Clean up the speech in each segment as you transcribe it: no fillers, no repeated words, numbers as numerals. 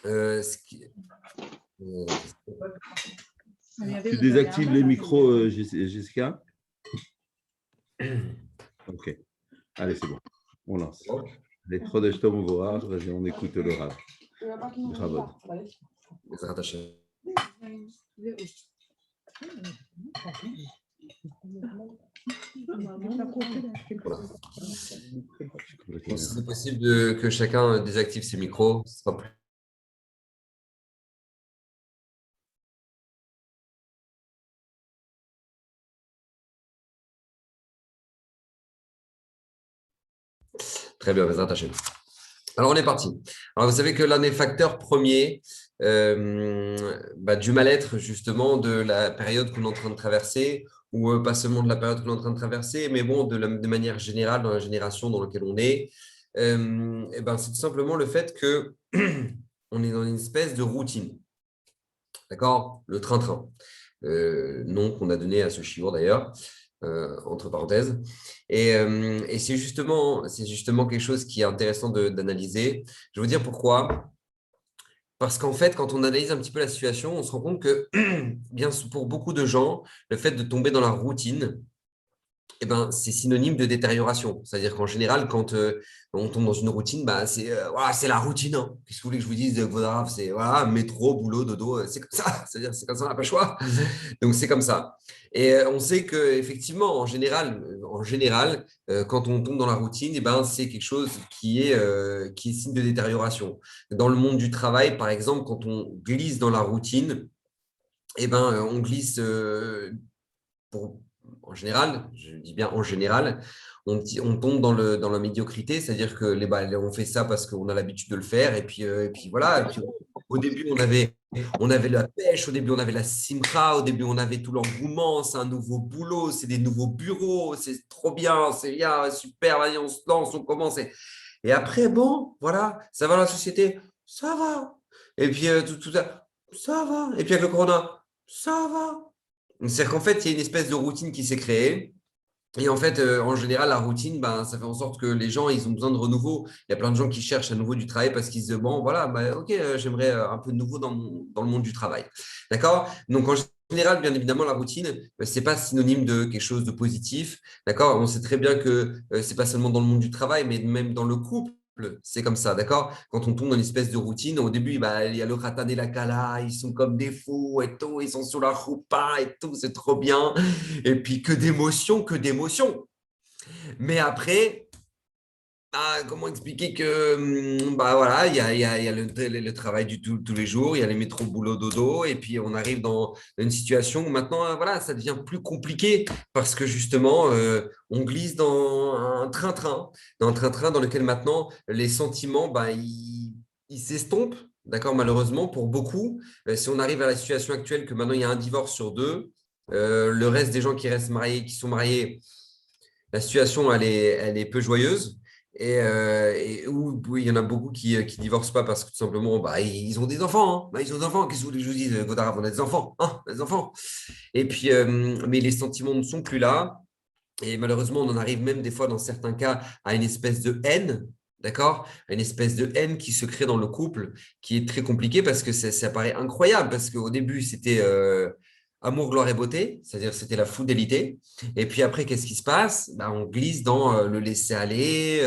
ce qui- Tu désactives les micros, Jessica? Ok. Allez, c'est bon. On lance. Les Chodesh Tov Mevorach, vas-y, on écoute le Rav. Bravo. בעזרת השם. Voilà. Donc, si c'est possible que chacun désactive ses micros, ce sera plus. Très bien, Bezrat Hashem. Alors, on est parti. Alors, vous savez que l'un des facteurs premiers du mal-être, justement, de la période qu'on est en train de traverser, ou pas seulement de la période qu'on est en train de traverser, mais bon, de manière générale, dans la génération dans laquelle on est, c'est tout simplement le fait que on est dans une espèce de routine. D'accord? Le train-train. Nom qu'on a donné à ce chiot d'ailleurs, entre parenthèses. Et c'est justement quelque chose qui est intéressant d'analyser. Je vais vous dire pourquoi. Parce qu'en fait, quand on analyse un petit peu la situation, on se rend compte que, bien pour beaucoup de gens, le fait de tomber dans la routine, c'est synonyme de détérioration. C'est-à-dire qu'en général, quand on tombe dans une routine, c'est la routine. Hein. Qu'est-ce que vous voulez que je vous dise, Vaudrave? C'est voilà, métro, boulot, dodo, c'est comme ça. C'est-à-dire c'est comme ça, on n'a pas le choix. Donc, c'est comme ça. Et on sait qu'effectivement, en général, quand on tombe dans la routine, c'est quelque chose qui est signe de détérioration. Dans le monde du travail, par exemple, quand on glisse dans la routine, on glisse en général, je dis bien en général, on tombe dans la médiocrité, c'est-à-dire que on fait ça parce qu'on a l'habitude de le faire, et puis voilà. Et puis, au début, on avait la pêche, au début, on avait la simcha, au début, on avait tout l'engouement, c'est un nouveau boulot, c'est des nouveaux bureaux, c'est trop bien, c'est bien, super, allez, on se lance, on commence. Et après, bon, voilà, ça va la société, ça va. Et puis, tout ça va. Et puis, avec le corona, ça va. C'est-à-dire qu'en fait, il y a une espèce de routine qui s'est créée. Et en fait, en général, la routine, ça fait en sorte que les gens, ils ont besoin de renouveau. Il y a plein de gens qui cherchent à nouveau du travail parce qu'ils se disent, bon, voilà, ok, j'aimerais un peu de nouveau dans le monde du travail. D'accord? Donc, en général, bien évidemment, la routine, ce n'est pas synonyme de quelque chose de positif. D'accord? On sait très bien que ce n'est pas seulement dans le monde du travail, mais même dans le couple. C'est comme ça, d'accord? Quand on tombe dans une espèce de routine, au début, il y a le Khatan et la Kala, ils sont comme des fous et tout, ils sont sur la choupa et tout, c'est trop bien. Et puis que d'émotions, que d'émotions. Mais après, comment expliquer que, voilà, il y a le travail tous les jours, il y a les métros, boulot, dodo, et puis on arrive dans une situation où maintenant, voilà, ça devient plus compliqué parce que justement, on glisse dans un train-train, dans lequel maintenant les sentiments, ils s'estompent, d'accord, malheureusement pour beaucoup. Si on arrive à la situation actuelle que maintenant il y a un divorce sur deux, le reste des gens qui restent mariés, qui sont mariés, la situation, elle est peu joyeuse. Où il y en a beaucoup qui ne divorcent pas parce que tout simplement, ils ont des enfants. Hein. Ils ont des enfants. Qu'est-ce que vous voulez que je vous dise, Godard, on a des enfants. Hein, des enfants. Et puis, mais les sentiments ne sont plus là. Et malheureusement, on en arrive même des fois, dans certains cas, à une espèce de haine. D'accord? Une espèce de haine qui se crée dans le couple, qui est très compliqué parce que ça paraît incroyable. Parce qu'au début, c'était amour, gloire et beauté, c'est-à-dire c'était la fidélité. Et puis après, qu'est-ce qui se passe? On glisse dans le laisser-aller,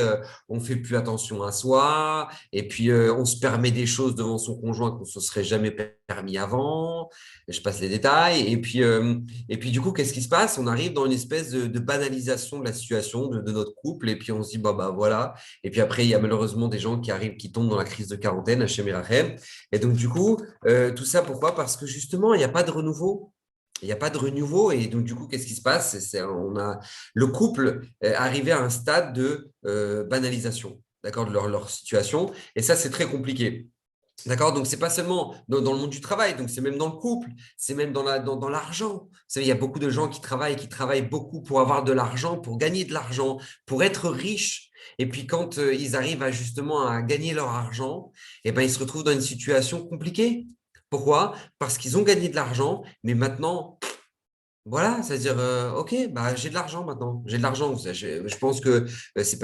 on fait plus attention à soi, et puis on se permet des choses devant son conjoint qu'on ne se serait jamais permis avant. Je passe les détails. Et puis du coup, qu'est-ce qui se passe? On arrive dans une espèce de banalisation de la situation de notre couple, et puis on se dit, voilà. Et puis après, il y a malheureusement des gens qui arrivent, qui tombent dans la crise de quarantaine, Hachem et Rachem. Et donc, du coup, tout ça, pourquoi? Parce que justement, il n'y a pas de renouveau. Il n'y a pas de renouveau. Et donc, du coup, qu'est-ce qui se passe? On a le couple arrivé à un stade de banalisation, d'accord, de leur situation. Et ça, c'est très compliqué. D'accord? Donc, ce n'est pas seulement dans le monde du travail, donc c'est même dans le couple, c'est même dans l'argent. Vous savez, il y a beaucoup de gens qui travaillent beaucoup pour avoir de l'argent, pour gagner de l'argent, pour être riches. Et puis, quand ils arrivent justement à gagner leur argent, ils se retrouvent dans une situation compliquée. Pourquoi? Parce qu'ils ont gagné de l'argent, mais maintenant, Voilà, c'est-à-dire, OK, bah, j'ai de l'argent maintenant, j'ai de l'argent. Je pense que c'est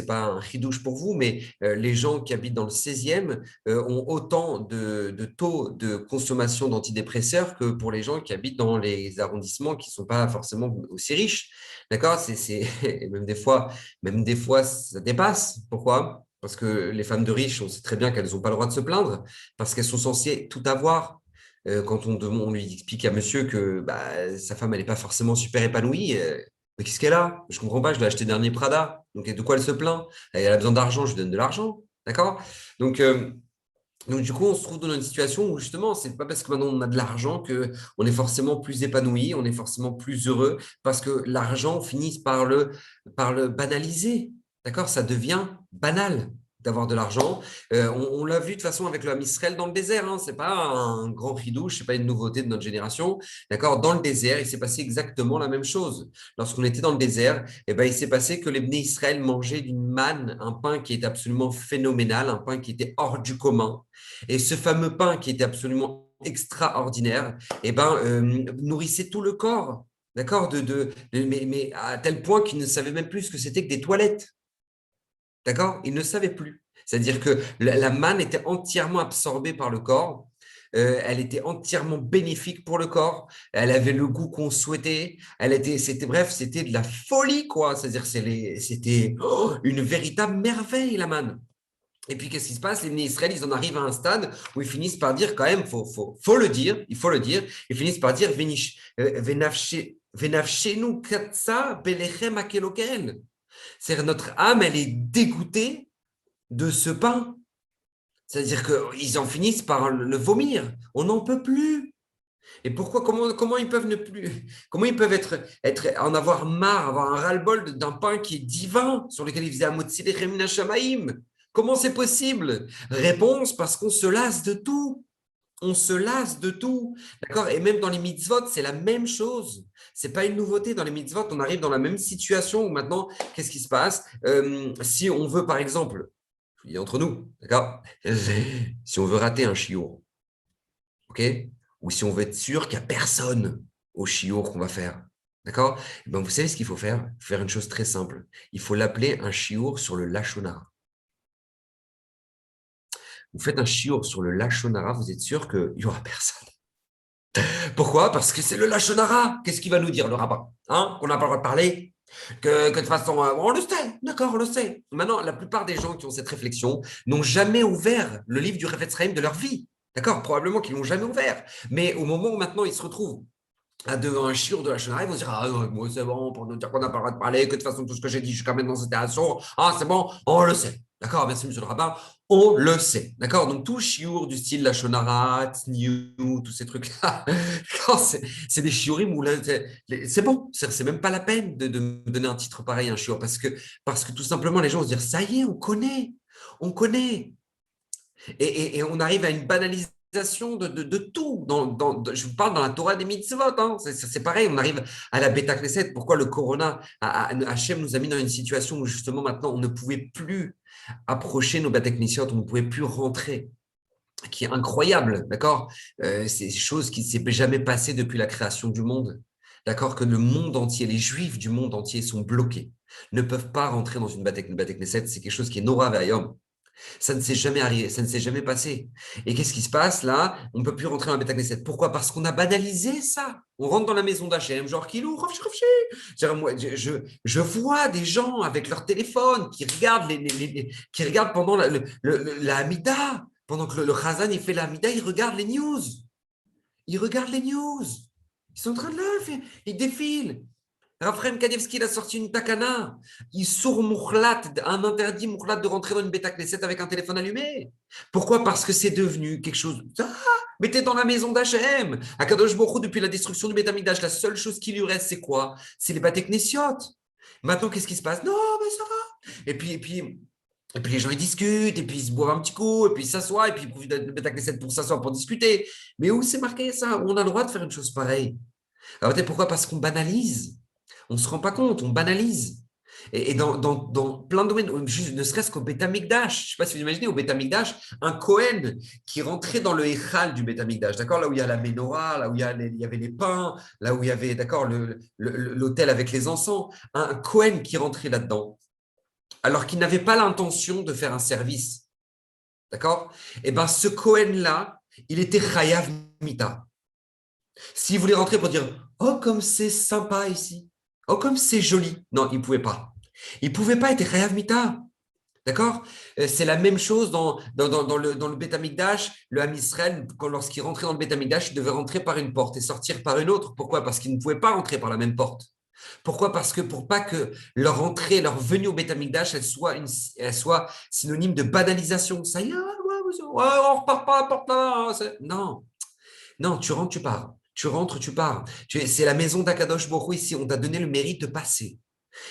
pas un chidouche pour vous, mais les gens qui habitent dans le 16e ont autant de taux de consommation d'antidépresseurs que pour les gens qui habitent dans les arrondissements qui ne sont pas forcément aussi riches. D'accord? Et même des fois, ça dépasse. Pourquoi? Parce que les femmes de riches, on sait très bien qu'elles n'ont pas le droit de se plaindre, parce qu'elles sont censées tout avoir. Quand on lui explique à monsieur que bah, sa femme, elle n'est pas forcément super épanouie, mais qu'est-ce qu'elle a? Je ne comprends pas, je l'ai acheté dernier Prada. Donc, de quoi elle se plaint? Elle a besoin d'argent, je lui donne de l'argent. D'accord? Donc, euh, donc, du coup, on se trouve dans une situation où justement, c'est pas parce que maintenant on a de l'argent qu'on est forcément plus épanoui, on est forcément plus heureux, parce que l'argent finit par le banaliser. D'accord? Ça devient banal d'avoir de l'argent. On l'a vu de toute façon avec le Ham Israël dans le désert. Hein. C'est pas un grand ridouche, c'est pas une nouveauté de notre génération. D'accord? Dans le désert, il s'est passé exactement la même chose. Lorsqu'on était dans le désert, eh ben, il s'est passé que les Bnei Israël mangeaient d'une manne, un pain qui est absolument phénoménal, un pain qui était hors du commun. Et ce fameux pain qui était absolument extraordinaire, eh ben, nourrissait tout le corps. D'accord mais à tel point qu'ils ne savaient même plus ce que c'était que des toilettes. D'accord? Ils ne savaient plus. C'est-à-dire que la manne était entièrement absorbée par le corps. Elle était entièrement bénéfique pour le corps. Elle avait le goût qu'on souhaitait. Bref, c'était de la folie, quoi. C'est-à-dire, c'était une véritable merveille, la manne. Et puis, qu'est-ce qui se passe? Les Bnei Israël, ils en arrivent à un stade où ils finissent par dire quand même, faut le dire, il faut le dire, ils finissent par dire, Venafshenu katsa belechem akelokel. C'est-à-dire, notre âme, elle est dégoûtée de ce pain. C'est-à-dire qu'ils en finissent par le vomir. On n'en peut plus. Et pourquoi, comment ils peuvent ne plus, comment ils peuvent en avoir marre, avoir un ras-le-bol d'un pain qui est divin, sur lequel ils faisaient Amotzi Lechem Min Hashamaim? Comment c'est possible? Réponse, parce qu'on se lasse de tout. On se lasse de tout. D'accord? Et même dans les mitzvot, c'est la même chose. C'est pas une nouveauté. Dans les mitzvot, on arrive dans la même situation où maintenant, qu'est-ce qui se passe? Si on veut, par exemple, je dis entre nous, d'accord? Si on veut rater un shiur, ok? Ou si on veut être sûr qu'il n'y a personne au shiur qu'on va faire, d'accord? Eh ben, vous savez ce qu'il faut faire? Faire une chose très simple. Il faut l'appeler un shiur sur le lachonara. Vous faites un shiur sur le lachonara, vous êtes sûr qu'il n'y aura personne. Pourquoi? Parce que c'est le lachonara. Qu'est-ce qu'il va nous dire, le rabbin? Hein? Qu'on n'a pas le droit de parler? Que de toute façon, on le sait, d'accord, on le sait. Maintenant, la plupart des gens qui ont cette réflexion n'ont jamais ouvert le livre du Refetz Chaim de leur vie. D'accord? Probablement qu'ils ne l'ont jamais ouvert. Mais au moment où maintenant ils se retrouvent devant un shiur de la Shonara, ils vont dire: ah non, moi c'est bon, pour nous dire qu'on n'a pas le droit de parler, que de toute façon, tout ce que j'ai dit jusqu'à maintenant, c'était un son. Ah, c'est bon, on le sait. D'accord, merci, monsieur le rabbin. On le sait. D'accord, donc tout shiur du style la Shonara, Tzniut, tous ces trucs-là, c'est des shiurim où c'est bon, c'est même pas la peine de me donner un titre pareil, un shiur, parce que tout simplement, les gens vont se dire: ça y est, on connaît, on connaît. Et on arrive à une banalisation de tout. Je vous parle dans la Torah des mitzvot. Hein. C'est pareil, on arrive à la Beta Knesset. Pourquoi le Corona, Hachem nous a mis dans une situation où justement maintenant on ne pouvait plus approcher nos Beta Knesset, on ne pouvait plus rentrer, qui est incroyable, d'accord? C'est des choses qui ne s'est jamais passées depuis la création du monde. D'accord? Que le monde entier, les juifs du monde entier sont bloqués, ne peuvent pas rentrer dans une Beta Knesset. C'est quelque chose qui est Nora Vayom. Ça ne s'est jamais arrivé, ça ne s'est jamais passé. Et qu'est-ce qui se passe là? On ne peut plus rentrer dans la Beta Knesset. Pourquoi? Parce qu'on a banalisé ça. On rentre dans la maison d'Hachem, genre Kilou, moi, je vois des gens avec leur téléphone qui regardent, qui regardent pendant la Hamida. Pendant que le Chazan il fait la Hamida, ils regardent les news. Ils regardent les news. Ils sont en train de le faire. Ils défilent. Raphaël Kanievski il a sorti une takana. Il sourd Moukhlat, un interdit Moukhlat de rentrer dans une bêta Knesset avec un téléphone allumé. Pourquoi? Parce que c'est devenu quelque chose. Ah, mais t'es dans la maison d'Hachem. À Kadosh Baruch Hu, depuis la destruction du Beth Amikdash, la seule chose qui lui reste, c'est quoi? C'est les bêta Knessiot. Maintenant, qu'est-ce qui se passe? Non, mais ça va. Et puis les gens ils discutent, et puis ils se boivent un petit coup, et puis ils s'assoient, et puis ils profitent de la bêta Knesset pour s'asseoir, pour discuter. Mais où c'est marqué ça? Où on a le droit de faire une chose pareille? Alors, pourquoi? Parce qu'on banalise. On ne se rend pas compte, on banalise. Et dans plein de domaines, juste, ne serait-ce qu'au Beth Amikdash, je ne sais pas si vous imaginez, au Beth Amikdash, un Kohen qui rentrait dans le Echal du Beth Amikdash, d'accord, là où il y a la menorah, là où il y avait les pains, là où il y avait, d'accord, l'autel avec les encens, un Kohen qui rentrait là-dedans, alors qu'il n'avait pas l'intention de faire un service, d'accord, et bien ce Kohen-là, il était Chayav Mita. S'il voulait rentrer pour dire « Oh, comme c'est sympa ici. Oh, comme c'est joli. » Non, il ne pouvait pas. Il ne pouvait pas être Chayav Mita. D'accord. C'est la même chose dans le Beth Amikdash. Le Ham Israël, lorsqu'il rentrait dans le Beth Amikdash, il devait rentrer par une porte et sortir par une autre. Pourquoi? Parce qu'il ne pouvait pas rentrer par la même porte. Pourquoi? Parce que pour pas que leur entrée, leur venue au Beth Amikdash, elle soit synonyme de banalisation. Ça y est, on repart pas à la porte là. Non, non, tu rentres, tu pars. Tu rentres, tu pars. C'est la maison d'Akadosh Baruch Hu ici. On t'a donné le mérite de passer.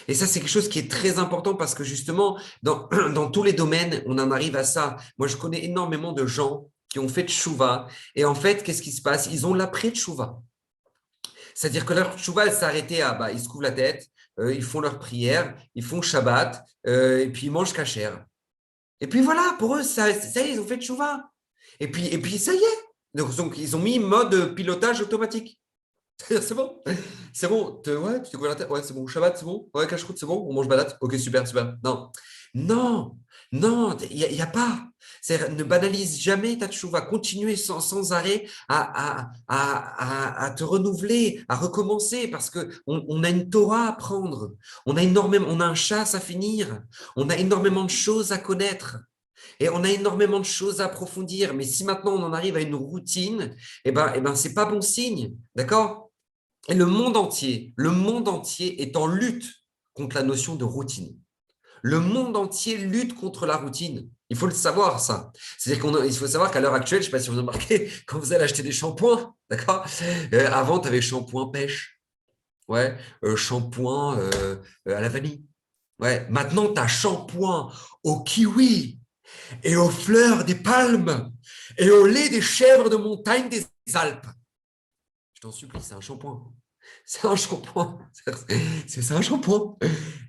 Et ça, c'est quelque chose qui est très important parce que justement, dans tous les domaines, on en arrive à ça. Moi, je connais énormément de gens qui ont fait tchouva. Et en fait, qu'est-ce qui se passe? Ils ont l'après-tchouva. C'est-à-dire que leur tchouva, elle s'est arrêtée à, ils se couvrent la tête, ils font leur prière, ils font Shabbat, et puis ils mangent kasher. Et puis voilà, pour eux, ça y est, ils ont fait tchouva. Et puis ça y est. Donc, ils ont mis mode pilotage automatique. C'est bon, c'est bon. Ouais, tu te couvres la tête. Ouais, c'est bon. Shabbat, c'est bon. Ouais, cache-croûte, c'est bon. On mange balade. Ok, super, super. Non, non, non, il y a pas. Ne banalise jamais ta tchouva. Continuer sans arrêt à te renouveler, à recommencer parce qu'on a une Torah à apprendre. On a un chasse à finir. On a énormément de choses à connaître. Et on a énormément de choses à approfondir. Mais si maintenant on en arrive à une routine, c'est pas bon signe. D'accord? Et le monde entier est en lutte contre la notion de routine. Le monde entier lutte contre la routine. Il faut le savoir, ça. C'est-à-dire qu'il faut savoir qu'à l'heure actuelle, je ne sais pas si vous avez remarqué, quand vous allez acheter des shampoings, d'accord, avant, tu avais shampoing pêche, ouais, shampoing à la vanille. Ouais. Maintenant, tu as shampoing au kiwi et aux fleurs des palmes et au lait des chèvres de montagne des Alpes. Je t'en supplie, c'est un shampoing. C'est un shampoing. C'est un shampoing.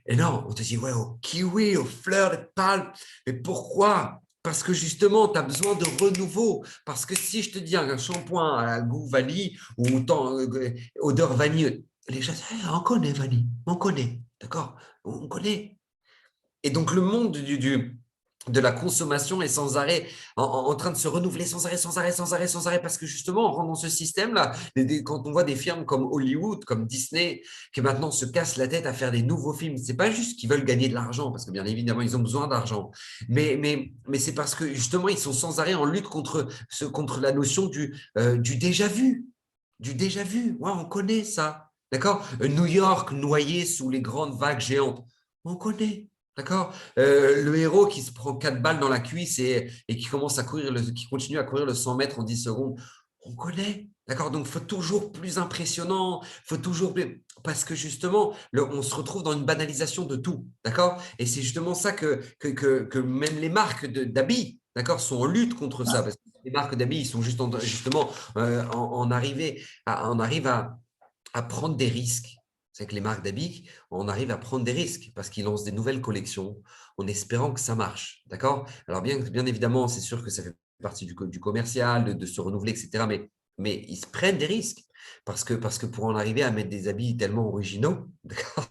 Et non, on te dit, ouais, au kiwi, aux fleurs de palme. Mais pourquoi? Parce que justement, tu as besoin de renouveau. Parce que si je te dis un shampoing à goût vanille ou odeur vanille, les gens disent, on connaît vanille, on connaît. D'accord? On connaît. Et donc, le monde de la consommation est sans arrêt en train de se renouveler sans arrêt, parce que justement, on rentre dans ce système-là. Quand on voit des firmes comme Hollywood, comme Disney, qui maintenant se cassent la tête à faire des nouveaux films, c'est pas juste qu'ils veulent gagner de l'argent, parce que bien évidemment, ils ont besoin d'argent, mais c'est parce que justement, ils sont sans arrêt en lutte contre la notion du déjà vu. Du déjà vu. Ouais, on connaît ça. D'accord? New York noyé sous les grandes vagues géantes. On connaît. D'accord. Le héros qui se prend 4 balles dans la cuisse et qui commence à courir, qui continue à courir le 100 mètres en 10 secondes, on connaît. D'accord. Donc, il faut toujours plus impressionnant, faut toujours plus... parce que justement, on se retrouve dans une banalisation de tout. D'accord. Et c'est justement ça que même les marques d'habits, d'accord, sont en lutte contre ça. Parce que les marques d'habits, ils sont justement en arrivent à prendre des risques. C'est que les marques d'habits, on arrive à prendre des risques parce qu'ils lancent des nouvelles collections en espérant que ça marche. D'accord? Alors, bien évidemment, c'est sûr que ça fait partie du commercial, de se renouveler, etc. Mais ils se prennent des risques parce que pour en arriver à mettre des habits tellement originaux, d'accord,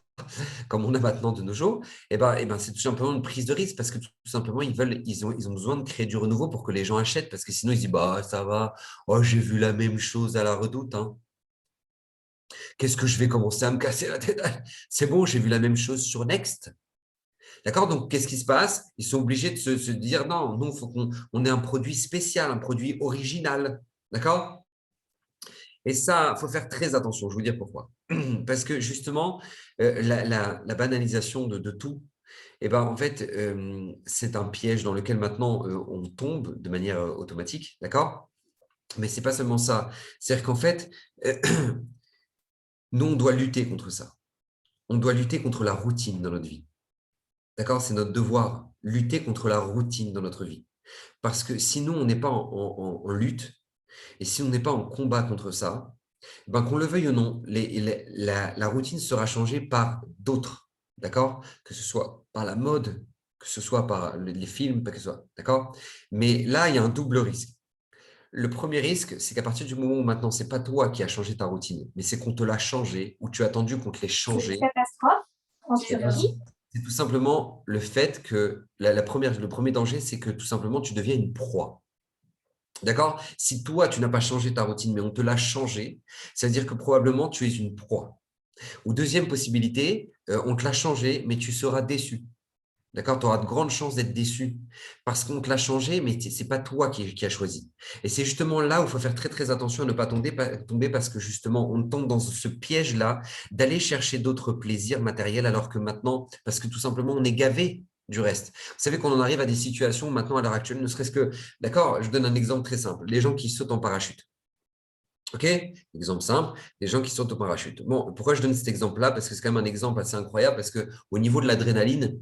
comme on a maintenant de nos jours, c'est tout simplement une prise de risque parce que tout simplement, ils ont besoin de créer du renouveau pour que les gens achètent parce que sinon, ils se disent, bah, ça va, oh, j'ai vu la même chose à la Redoute, hein. Qu'est-ce que je vais commencer à me casser la tête? C'est bon, j'ai vu la même chose sur Next. D'accord? Donc, qu'est-ce qui se passe? Ils sont obligés de se dire non, nous, il faut qu'on ait un produit spécial, un produit original. D'accord? Et ça, il faut faire très attention. Je vais vous dire pourquoi. Parce que justement, la banalisation de tout, en fait, c'est un piège dans lequel maintenant on tombe de manière automatique. D'accord? Mais ce n'est pas seulement ça. C'est-à-dire qu'en fait, nous, on doit lutter contre ça. On doit lutter contre la routine dans notre vie. D'accord? C'est notre devoir, lutter contre la routine dans notre vie. Parce que sinon, on n'est pas en lutte et si on n'est pas en combat contre ça, qu'on le veuille ou non, la routine sera changée par d'autres. d'accord? Que ce soit par la mode, que ce soit par les films, que ce soit, d'accord? Mais là, il y a un double risque. Le premier risque, c'est qu'à partir du moment où maintenant, c'est pas toi qui as changé ta routine, mais c'est qu'on te l'a changé ou tu as attendu qu'on te l'ait C'est une changé. catastrophe en Eh ben, Turquie. c'est tout simplement le fait que le premier danger, c'est que tout simplement, tu deviens une proie. D'accord? Si toi, tu n'as pas changé ta routine, mais on te l'a changé, ça veut dire que probablement tu es une proie. Ou deuxième possibilité, on te l'a changé, mais tu seras déçu. D'accord? Tu auras de grandes chances d'être déçu parce qu'on te l'a changé, mais ce n'est pas toi qui as choisi. Et c'est justement là où il faut faire très, très attention à ne pas tomber parce que justement, on tombe dans ce piège-là d'aller chercher d'autres plaisirs matériels alors que maintenant, parce que tout simplement, on est gavé du reste. Vous savez qu'on en arrive à des situations maintenant à l'heure actuelle, ne serait-ce que, d'accord, je donne un exemple très simple, les gens qui sautent en parachute. OK? Exemple simple, les gens qui sautent au parachute. Bon, pourquoi je donne cet exemple-là? Parce que c'est quand même un exemple assez incroyable parce qu'au niveau de l'adrénaline,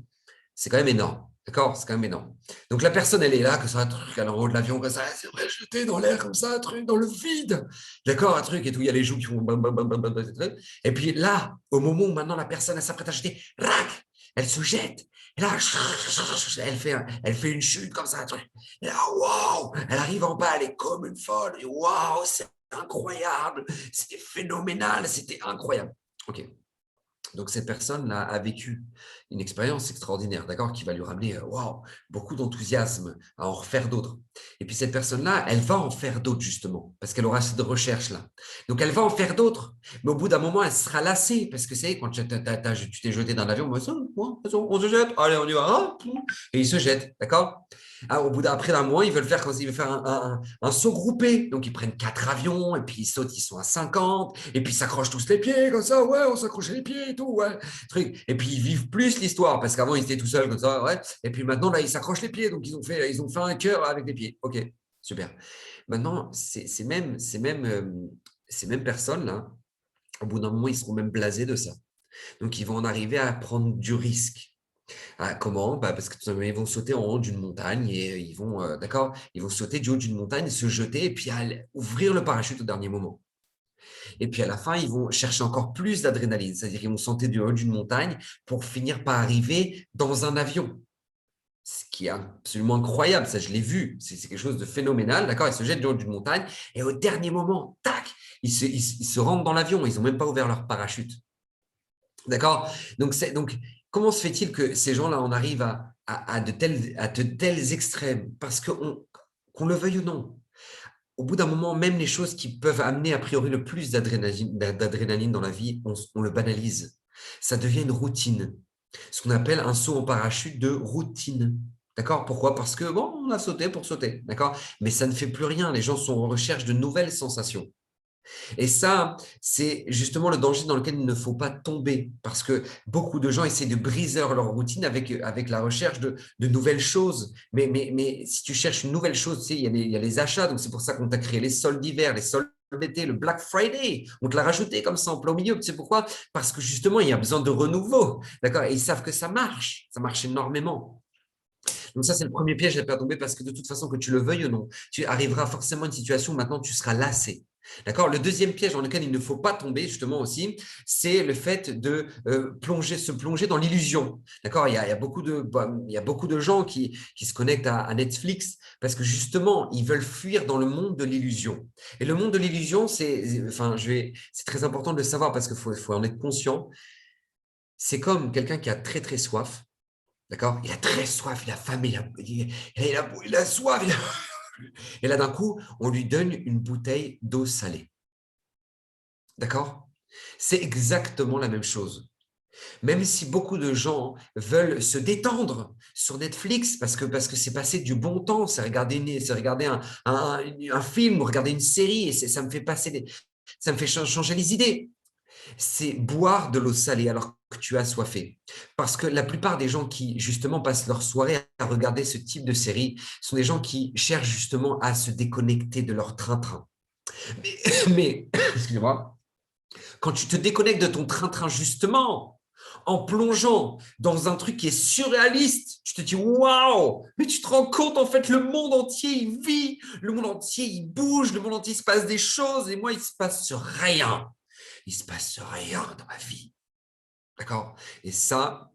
c'est quand même énorme. D'accord? C'est quand même énorme. Donc la personne, elle est là, que ça, un truc, elle est en haut de l'avion, comme ça, c'est vrai, jeté dans l'air, comme ça, un truc, dans le vide. D'accord? Un truc et tout, il y a les joues qui font bam, bam, bam, bam, bam, bam, et puis là, au moment où maintenant la personne, elle s'apprête à jeter, rac, elle se jette. Et là, elle fait une chute comme ça, un truc. Et là, waouh! Elle arrive en bas, elle est comme une folle. Et waouh, c'est incroyable. C'était phénoménal, c'était incroyable. OK. Donc, cette personne-là a vécu une expérience extraordinaire, d'accord, qui va lui ramener waouh, beaucoup d'enthousiasme à en refaire d'autres. Et puis, cette personne-là, elle va en faire d'autres, justement, parce qu'elle aura cette recherche-là. Donc, elle va en faire d'autres, mais au bout d'un moment, elle sera lassée, parce que c'est quand tu t'es jeté dans l'avion, on se jette, allez, on y va, hein, et il se jette, d'accord. Ah, après d'un mois, ils veulent faire, ils veulent faire un saut groupé. Donc, ils prennent 4 avions et puis ils sautent, ils sont à 50 et puis ils s'accrochent tous les pieds comme ça. Ouais, on s'accroche les pieds et tout. Ouais, truc. Et puis, ils vivent plus l'histoire parce qu'avant, ils étaient tout seuls comme ça. Ouais. Et puis maintenant, là, ils s'accrochent les pieds. Donc, ils ont fait un cœur avec les pieds. OK, super. Maintenant, ces mêmes personnes-là, au bout d'un moment, ils seront même blasés de ça. Donc, ils vont en arriver à prendre du risque. Ah, comment? Bah, parce que tout simplement, ils vont sauter en haut d'une montagne et ils vont, d'accord? Ils vont sauter du haut d'une montagne, se jeter et puis ouvrir le parachute au dernier moment. Et puis à la fin, ils vont chercher encore plus d'adrénaline, c'est-à-dire qu'ils vont sauter du haut d'une montagne pour finir par arriver dans un avion. Ce qui est absolument incroyable, ça je l'ai vu, c'est quelque chose de phénoménal, d'accord? Ils se jettent du haut d'une montagne et au dernier moment, tac, ils se rendent dans l'avion, ils n'ont même pas ouvert leur parachute. D'accord? Donc, comment se fait-il que ces gens-là en arrivent à de tels extrêmes? Parce qu'on le veuille ou non, au bout d'un moment, même les choses qui peuvent amener a priori le plus d'adrénaline dans la vie, on le banalise. Ça devient une routine. Ce qu'on appelle un saut en parachute de routine. D'accord? Pourquoi? Parce que, bon, on a sauté pour sauter. D'accord? Mais ça ne fait plus rien. Les gens sont en recherche de nouvelles sensations. Et ça, c'est justement le danger dans lequel il ne faut pas tomber parce que beaucoup de gens essaient de briser leur routine avec la recherche de nouvelles choses. Mais si tu cherches une nouvelle chose, tu sais, il y a les achats. Donc, c'est pour ça qu'on t'a créé les soldes d'hiver, les soldes d'été, le Black Friday. On te l'a rajouté comme ça en plein au milieu. Tu sais pourquoi? Parce que justement, il y a besoin de renouveau. D'accord? Et ils savent que ça marche. Ça marche énormément. Donc ça, c'est le premier piège à ne pas tomber parce que de toute façon, que tu le veuilles ou non, tu arriveras forcément à une situation où maintenant tu seras lassé. D'accord? Le deuxième piège dans lequel il ne faut pas tomber, justement aussi, c'est le fait de se plonger dans l'illusion. D'accord? Il y a beaucoup de gens qui se connectent à Netflix parce que justement, ils veulent fuir dans le monde de l'illusion. Et le monde de l'illusion, c'est très important de le savoir parce qu'il faut en être conscient. C'est comme quelqu'un qui a très, très soif. D'accord? Il a très soif, il a faim, il a soif. Et là, d'un coup, on lui donne une bouteille d'eau salée. D'accord? C'est exactement la même chose. Même si beaucoup de gens veulent se détendre sur Netflix parce que c'est passer du bon temps, c'est regarder un film, regarder une série, et ça me fait ça me fait changer les idées. C'est boire de l'eau salée alors que tu as soifé. Parce que la plupart des gens qui, justement, passent leur soirée à regarder ce type de série sont des gens qui cherchent justement à se déconnecter de leur train-train. Mais excusez-moi, quand tu te déconnectes de ton train-train, justement, en plongeant dans un truc qui est surréaliste, tu te dis waouh, mais tu te rends compte en fait le monde entier il vit, le monde entier il bouge, le monde entier il se passe des choses et moi il se passe rien. Il se passe rien dans ma vie. D'accord? Et ça,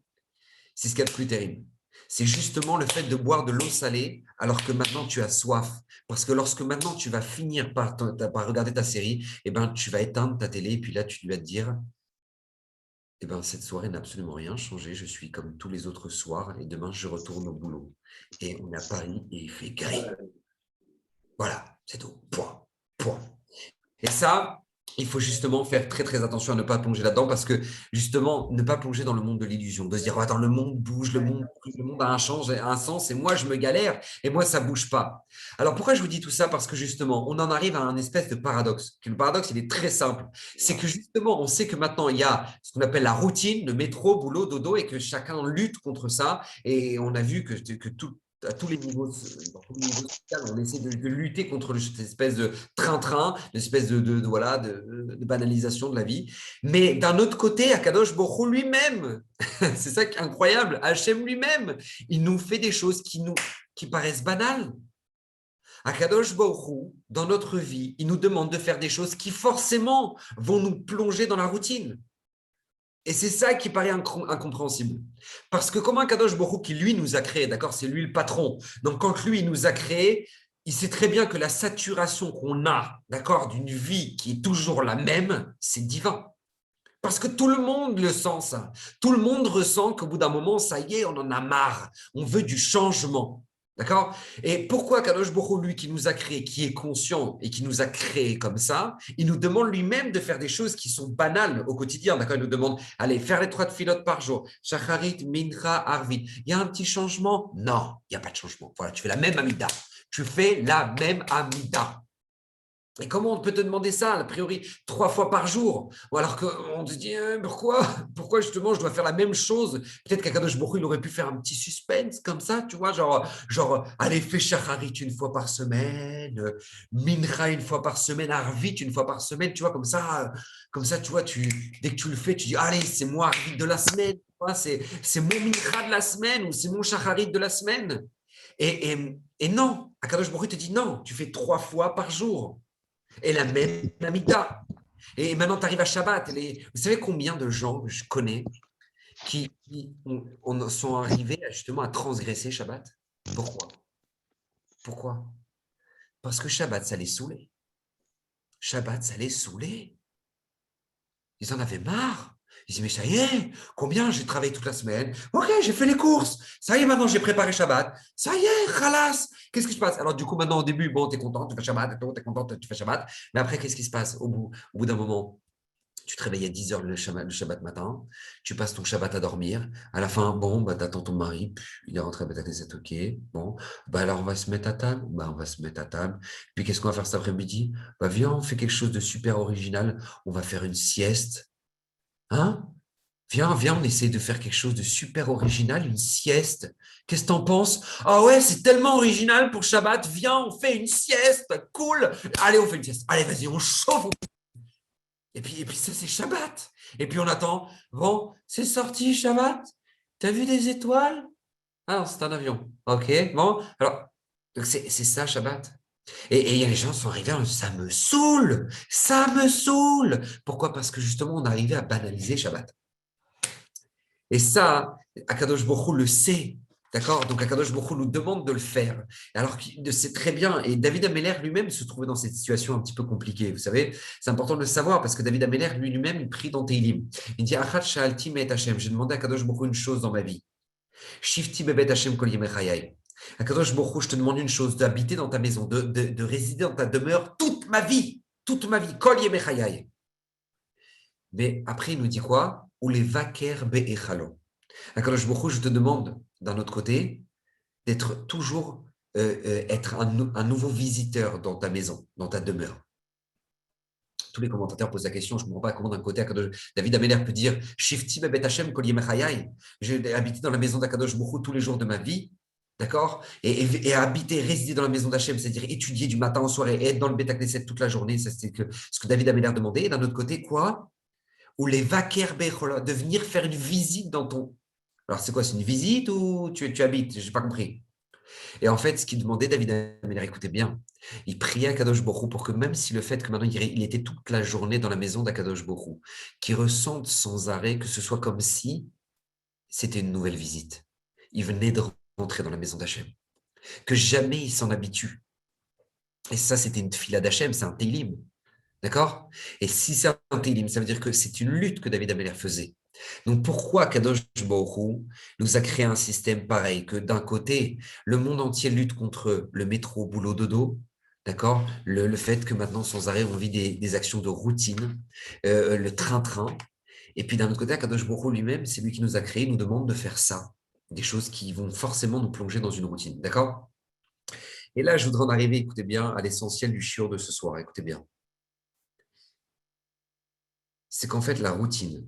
C'est ce qu'il y a de plus terrible. C'est justement le fait de boire de l'eau salée alors que maintenant tu as soif. Parce que lorsque maintenant tu vas finir par regarder ta série, eh ben, tu vas éteindre ta télé et puis là, tu vas te dire, eh ben, cette soirée n'a absolument rien changé. Je suis comme tous les autres soirs et demain, je retourne au boulot. Et on est à Paris et il fait gris. Voilà, c'est tout. Point. Point. Et ça, il faut justement faire très, très attention à ne pas plonger là-dedans parce que justement, ne pas plonger dans le monde de l'illusion, de se dire, oh, attends, le monde bouge, le monde a un sens et moi, je me galère et moi, ça ne bouge pas. Alors, pourquoi je vous dis tout ça? Parce que justement, on en arrive à un espèce de paradoxe. Le paradoxe, il est très simple. C'est que justement, on sait que maintenant, il y a ce qu'on appelle la routine, le métro, boulot, dodo et que chacun lutte contre ça. Et on a vu que tout, à tous les niveaux, dans tous les niveaux sociaux, on essaie de lutter contre cette espèce de train-train, une espèce voilà, de banalisation de la vie. Mais d'un autre côté, Akadosh Baruch Hu lui-même, c'est ça qui est incroyable, Hachem lui-même, il nous fait des choses qui paraissent banales. Akadosh Baruch Hu, dans notre vie, il nous demande de faire des choses qui forcément vont nous plonger dans la routine. Et c'est ça qui paraît incompréhensible. Parce que comme un Kadosh Baruch Hu qui, lui, nous a créé, d'accord, c'est lui le patron. Donc, quand lui, il nous a créé, il sait très bien que la saturation qu'on a, d'accord, d'une vie qui est toujours la même, c'est divin. Parce que tout le monde le sent, ça. Tout le monde ressent qu'au bout d'un moment, ça y est, on en a marre. On veut du changement. D'accord? Et pourquoi Kadosh Baruch Hu, lui qui nous a créés, qui est conscient et qui nous a créés comme ça, il nous demande lui-même de faire des choses qui sont banales au quotidien. D'accord? Il nous demande, allez, faire les 3 filotes par jour. Shacharit, Mincha, Arvit. Il y a un petit changement? Non, il n'y a pas de changement. Voilà, tu fais la même Amida. Tu fais la même Amida. Et comment on peut te demander ça, a priori, 3 fois par jour? Ou alors qu'on te dit, pourquoi justement je dois faire la même chose? Peut-être qu'Akadosh Baruch Hu, il aurait pu faire un petit suspense comme ça, tu vois, genre allez, fais Shacharit une fois par semaine, Mincha une fois par semaine, Arvit une fois par semaine, tu vois, comme ça, tu vois, dès que tu le fais, tu dis, allez, c'est moi Arvit de la semaine, c'est mon Mincha de la semaine ou c'est mon Shacharit de la semaine. Et non, Akadosh Baruch Hu te dit non, tu fais 3 fois par jour. Et la même amida. Et maintenant, tu arrives à Shabbat. Vous savez combien de gens que je connais qui sont arrivés justement à transgresser Shabbat? Pourquoi? Parce que Shabbat, ça les saoulait. Shabbat, ça les saoulait. Ils en avaient marre. Ils disaient, mais ça y est, combien j'ai travaillé toute la semaine? Ok, j'ai fait les courses. Ça y est, maintenant, j'ai préparé Shabbat. Ça y est, khalas. Qu'est-ce qui se passe? Alors, du coup, maintenant, au début, bon, tu es content, tu fais Shabbat, tu es content, tu fais Shabbat. Mais après, qu'est-ce qui se passe au bout d'un moment? Tu te réveilles à 10 heures le Shabbat matin, tu passes ton Shabbat à dormir. À la fin, bon, bah, tu attends ton mari, il est rentré à Beth Knesset, ok. Bon, bah, alors on va se mettre à table. Bah, on va se mettre à table. Puis qu'est-ce qu'on va faire cet après-midi? Bah, viens, on fait quelque chose de super original. On va faire une sieste. Hein? Viens, on essaie de faire quelque chose de super original, une sieste. Qu'est-ce que t'en penses? Ah ouais, c'est tellement original pour Shabbat. Viens, on fait une sieste. Cool. Allez, on fait une sieste. Allez, vas-y, on chauffe. Et puis ça, c'est Shabbat. Et puis on attend. Bon, c'est sorti Shabbat. T'as vu des étoiles? Ah non, c'est un avion. Ok, bon. Alors, c'est ça Shabbat. Et il y a les gens qui sont arrivés, ça me saoule. Ça me saoule. Pourquoi? Parce que justement, on est arrivé à banaliser Shabbat. Et ça, Akadosh Baruch Hu le sait. D'accord? Donc, Akadosh Baruch Hu nous demande de le faire. Alors qu'il le sait très bien. Et David Ameller lui-même se trouvait dans cette situation un petit peu compliquée. Vous savez, c'est important de le savoir parce que David Ameller lui-même, il prie dans Teilim. Il dit, Achat sha'alti me'et Hashem. J'ai demandé à Akadosh Baruch Hu une chose dans ma vie. Shifti bebet Hashem kol yemei chayai. Akadosh Baruch Hu, je te demande une chose, d'habiter dans ta maison, de résider dans ta demeure toute ma vie. Toute ma vie. Kol yemei chayai. Mais après, il nous dit quoi? Ou les vaker be'echalo. Akadosh Baruch Hu, je te demande, d'un autre côté, d'être toujours être un nouveau visiteur dans ta maison, dans ta demeure. Tous les commentateurs posent la question, je ne comprends pas comment d'un côté David Ameller peut dire Shifti bebet Hashem kol yemei chayai. J'ai habité dans la maison d'Akadosh Baruch Hu tous les jours de ma vie, d'accord, et habiter, résider dans la maison d'Hachem, c'est-à-dire étudier du matin au soir et être dans le Beth Knesset toute la journée, c'est ce que David Ameller demandait. Et d'un autre côté, quoi? Ou les vaker be'echolo, de venir faire une visite dans ton. Alors, c'est quoi? C'est une visite ou tu habites? Je n'ai pas compris. Et en fait, ce qu'il demandait, David Ameller, écoutez bien, il priait à Kadosh Baruch Hu pour que même si le fait que maintenant il était toute la journée dans la maison d'Akadosh Baruch Hu, qu'il ressente sans arrêt que ce soit comme si c'était une nouvelle visite. Il venait de rentrer dans la maison d'Hachem. Que jamais il s'en habitue. Et ça, c'était une fila d'Hachem, c'est un télim. D'accord? Et si c'est un télim, ça veut dire que c'est une lutte que David Ameller faisait. Donc pourquoi Kadosh Baruch Hu nous a créé un système pareil, que d'un côté, le monde entier lutte contre le métro, boulot, dodo, d'accord? Le fait que maintenant, sans arrêt, on vit des actions de routine, le train-train. Et puis d'un autre côté, Kadosh Baruch Hu lui-même, c'est lui qui nous a créé, nous demande de faire ça. Des choses qui vont forcément nous plonger dans une routine, d'accord? Et là, je voudrais en arriver, écoutez bien, à l'essentiel du shiur de ce soir, écoutez bien. C'est qu'en fait, la routine,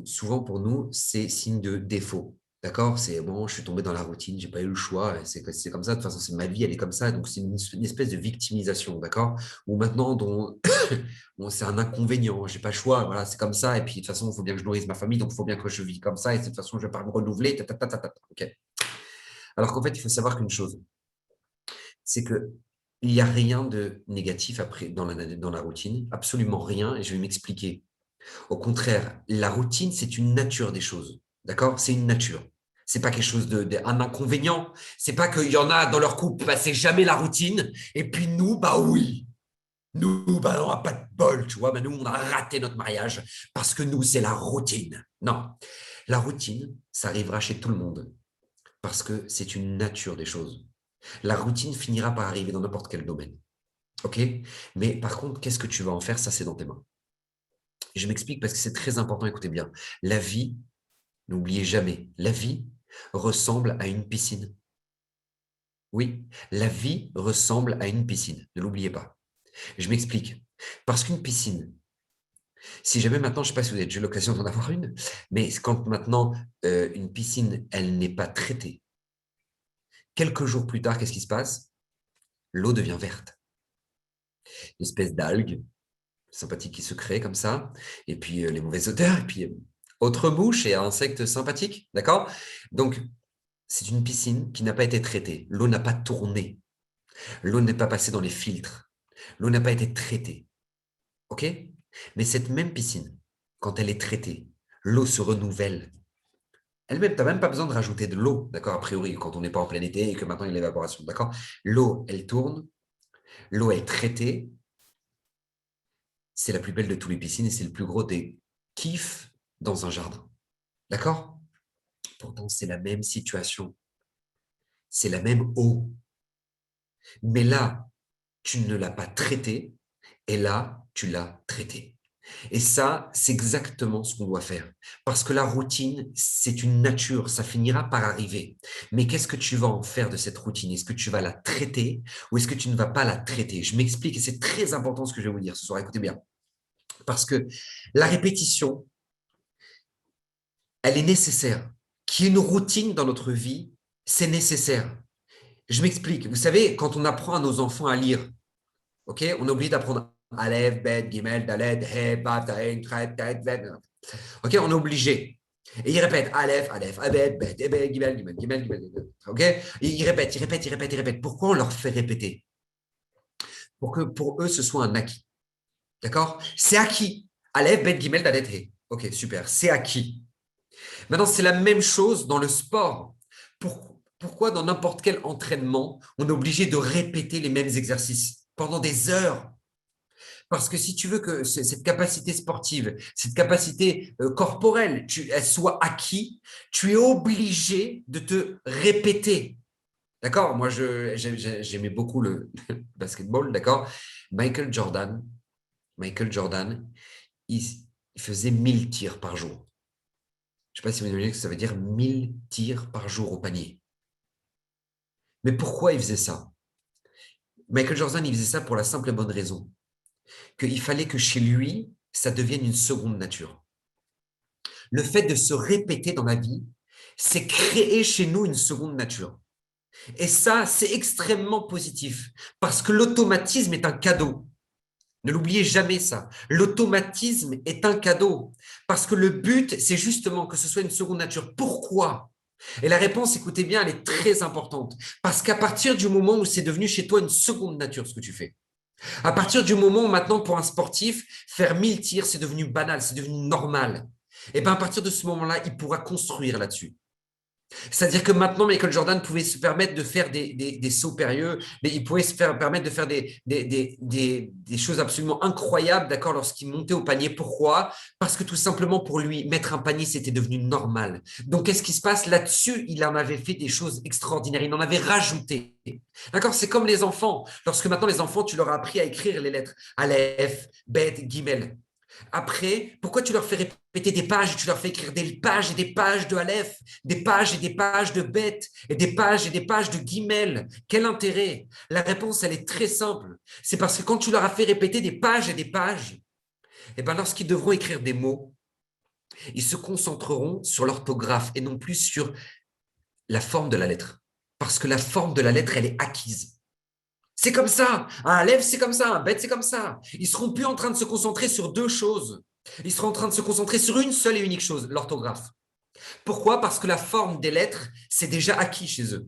souvent pour nous, c'est signe de défaut. D'accord? C'est bon, je suis tombé dans la routine, j'ai pas eu le choix, c'est comme ça, de toute façon, c'est ma vie, elle est comme ça, donc c'est une espèce de victimisation, d'accord? Ou maintenant, bon, c'est un inconvénient, j'ai pas le choix, voilà, c'est comme ça, et puis de toute façon, il faut bien que je nourrisse ma famille, donc il faut bien que je vis comme ça, et de toute façon, je ne vais pas me renouveler, ok? Alors qu'en fait, il faut savoir qu'une chose, c'est que il n'y a rien de négatif après dans la routine, absolument rien, et je vais m'expliquer. Au contraire, la routine, c'est une nature des choses. D'accord? C'est une nature. C'est pas quelque chose un inconvénient. C'est pas qu'il y en a dans leur couple, bah, c'est jamais la routine. Et puis nous, bah oui. Nous, bah, on n'a pas de bol, tu vois. Bah, nous, on a raté notre mariage parce que nous, c'est la routine. Non. La routine, ça arrivera chez tout le monde parce que c'est une nature des choses. La routine finira par arriver dans n'importe quel domaine. OK? Mais par contre, qu'est-ce que tu vas en faire? Ça, c'est dans tes mains. Je m'explique parce que c'est très important, écoutez bien. La vie, n'oubliez jamais, la vie ressemble à une piscine. Oui, la vie ressemble à une piscine, ne l'oubliez pas. Je m'explique. Parce qu'une piscine, si jamais maintenant, je ne sais pas si vous avez déjà eu l'occasion d'en avoir une, mais quand maintenant une piscine, elle n'est pas traitée, quelques jours plus tard, qu'est-ce qui se passe? L'eau devient verte. Une espèce d'algue sympathique qui se crée comme ça, et puis les mauvaises odeurs, et puis autres mouches et insectes sympathiques, d'accord? Donc, c'est une piscine qui n'a pas été traitée. L'eau n'a pas tourné. L'eau n'est pas passée dans les filtres. L'eau n'a pas été traitée. OK? Mais cette même piscine, quand elle est traitée, l'eau se renouvelle. Elle-même, tu n'as même pas besoin de rajouter de l'eau, d'accord? A priori, quand on n'est pas en plein été et que maintenant il y a l'évaporation, d'accord? L'eau, elle tourne. L'eau est traitée. C'est la plus belle de toutes les piscines et c'est le plus gros des kiffs dans un jardin. D'accord? Pourtant, c'est la même situation. C'est la même eau. Mais là, tu ne l'as pas traité et là, tu l'as traité. Et ça, c'est exactement ce qu'on doit faire. Parce que la routine, c'est une nature, ça finira par arriver. Mais qu'est-ce que tu vas en faire de cette routine? Est-ce que tu vas la traiter ou est-ce que tu ne vas pas la traiter? Je m'explique et c'est très important ce que je vais vous dire ce soir. Écoutez bien. Parce que la répétition, elle est nécessaire. Qu'il y ait une routine dans notre vie, c'est nécessaire. Je m'explique. Vous savez, quand on apprend à nos enfants à lire, ok, on est obligé d'apprendre Aleph, Bet, Gimel, Dalet, He, Baf, Taïn, Tret, Tet, Vet. Ok, on est obligé. Et il répète Aleph, Aleph, Abed, Bet, Ebed, Gimel, Gimel, Gimel, Gimel. Ok, et il répète, il répète, il répète, il répète. Pourquoi on leur fait répéter? Pour que pour eux, ce soit un acquis. D'accord? C'est acquis. Aleph, Bet, Gimel, Dalet, He. Ok, super. C'est acquis. Maintenant, c'est la même chose dans le sport. Pourquoi dans n'importe quel entraînement, on est obligé de répéter les mêmes exercices pendant des heures? Parce que si tu veux que cette capacité sportive, cette capacité corporelle, elle soit acquise, tu es obligé de te répéter. D'accord? Moi, j'aimais beaucoup le basketball, d'accord? Michael Jordan, il faisait 1000 tirs par jour. Je ne sais pas si vous imaginez que ça veut dire 1000 tirs par jour au panier. Mais pourquoi il faisait ça? Michael Jordan, il faisait ça pour la simple et bonne raison qu'il fallait que chez lui, ça devienne une seconde nature. Le fait de se répéter dans la vie, c'est créer chez nous une seconde nature. Et ça, c'est extrêmement positif parce que l'automatisme est un cadeau. Ne l'oubliez jamais ça. L'automatisme est un cadeau parce que le but, c'est justement que ce soit une seconde nature. Pourquoi? Et la réponse, écoutez bien, elle est très importante. Parce qu'à partir du moment où c'est devenu chez toi une seconde nature, ce que tu fais, à partir du moment où maintenant, pour un sportif, faire 1000 tirs, c'est devenu banal, c'est devenu normal. Et bien, à partir de ce moment-là, il pourra construire là-dessus. C'est-à-dire que maintenant, Michael Jordan pouvait se permettre de faire des sauts périlleux, mais il pouvait permettre de faire des choses absolument incroyables, d'accord, lorsqu'il montait au panier. Pourquoi? Parce que tout simplement pour lui, mettre un panier, c'était devenu normal. Donc, qu'est-ce qui se passe là-dessus? Il en avait fait des choses extraordinaires, il en avait rajouté. D'accord? C'est comme les enfants. Lorsque maintenant, les enfants, tu leur as appris à écrire les lettres Aleph, Bet, Gimel. Après, pourquoi tu leur fais répéter des pages, tu leur fais écrire des pages et des pages de Aleph, des pages et des pages de Bet, et des pages et des pages de Guimel? Quel intérêt? La réponse, elle est très simple. C'est parce que quand tu leur as fait répéter des pages et des pages, et ben lorsqu'ils devront écrire des mots, ils se concentreront sur l'orthographe et non plus sur la forme de la lettre. Parce que la forme de la lettre, elle est acquise. C'est comme ça. Un Aleph, c'est comme ça. Un Bet, c'est comme ça. Ils seront plus en train de se concentrer sur deux choses. Ils seront en train de se concentrer sur une seule et unique chose, l'orthographe. Pourquoi? Parce que la forme des lettres, c'est déjà acquis chez eux.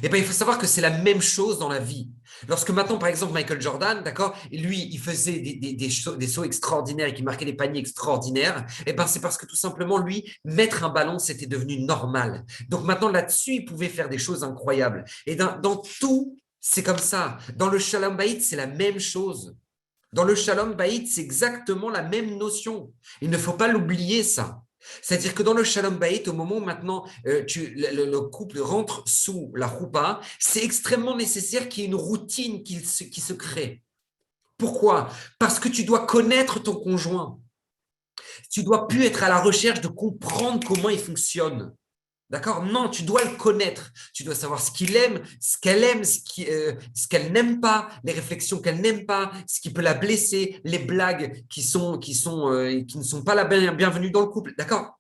Et bien, il faut savoir que c'est la même chose dans la vie. Lorsque maintenant, par exemple, Michael Jordan, d'accord, lui, il faisait des sauts extraordinaires et qui marquait des paniers extraordinaires, et ben, c'est parce que tout simplement, lui, mettre un ballon, c'était devenu normal. Donc maintenant, là-dessus, il pouvait faire des choses incroyables. Et dans tout, c'est comme ça. Dans le Shalom Bayit, c'est la même chose. Dans le Shalom Bayit, c'est exactement la même notion. Il ne faut pas l'oublier, ça. C'est-à-dire que dans le Shalom Bayit, au moment où maintenant le couple rentre sous la roupa, c'est extrêmement nécessaire qu'il y ait une routine qui se crée. Pourquoi? Parce que tu dois connaître ton conjoint. Tu dois plus être à la recherche de comprendre comment il fonctionne. D'accord? Non, tu dois le connaître. Tu dois savoir ce qu'il aime, ce qu'elle n'aime pas, les réflexions qu'elle n'aime pas, ce qui peut la blesser, les blagues qui ne sont pas la bienvenue dans le couple. D'accord?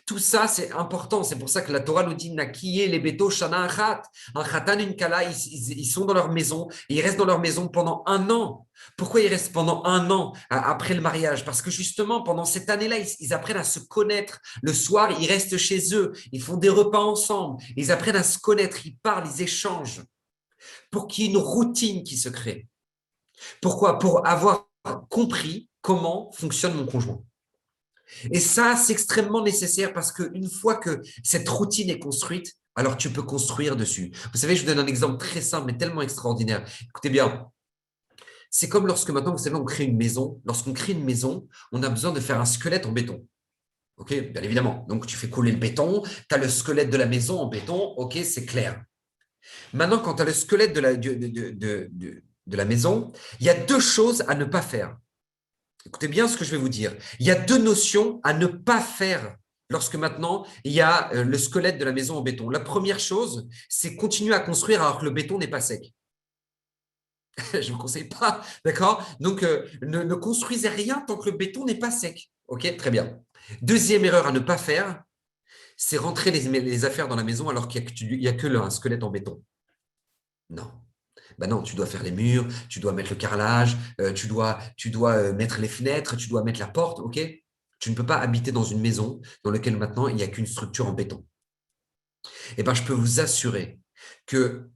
Tout ça, c'est important. C'est pour ça que la Torah nous dit Nakiye les beto shana achat. Un khatan, une kala, ils sont dans leur maison et ils restent dans leur maison pendant un an. Pourquoi ils restent pendant un an après le mariage? Parce que justement, pendant cette année-là, ils apprennent à se connaître. Le soir, ils restent chez eux. Ils font des repas ensemble. Ils apprennent à se connaître. Ils parlent, ils échangent. Pour qu'il y ait une routine qui se crée. Pourquoi? Pour avoir compris comment fonctionne mon conjoint. Et ça, c'est extrêmement nécessaire parce qu'une fois que cette routine est construite, alors tu peux construire dessus. Vous savez, je vous donne un exemple très simple, mais tellement extraordinaire. Écoutez bien, c'est comme lorsque maintenant, vous savez, on crée une maison. Lorsqu'on crée une maison, on a besoin de faire un squelette en béton. OK, bien évidemment. Donc, tu fais couler le béton, tu as le squelette de la maison en béton. OK, c'est clair. Maintenant, quand tu as le squelette de la maison, il y a deux choses à ne pas faire. Écoutez bien ce que je vais vous dire. Il y a deux notions à ne pas faire lorsque maintenant il y a le squelette de la maison en béton. La première chose, c'est continuer à construire alors que le béton n'est pas sec. Je ne vous conseille pas, d'accord? Donc, ne construisez rien tant que le béton n'est pas sec. OK, très bien. Deuxième erreur à ne pas faire, c'est rentrer les affaires dans la maison alors qu'il n'y a que un squelette en béton. Non. Ben non, tu dois faire les murs, tu dois mettre le carrelage, tu dois mettre les fenêtres, tu dois mettre la porte, ok? Tu ne peux pas habiter dans une maison dans laquelle maintenant il n'y a qu'une structure en béton. Eh bien, je peux vous assurer que,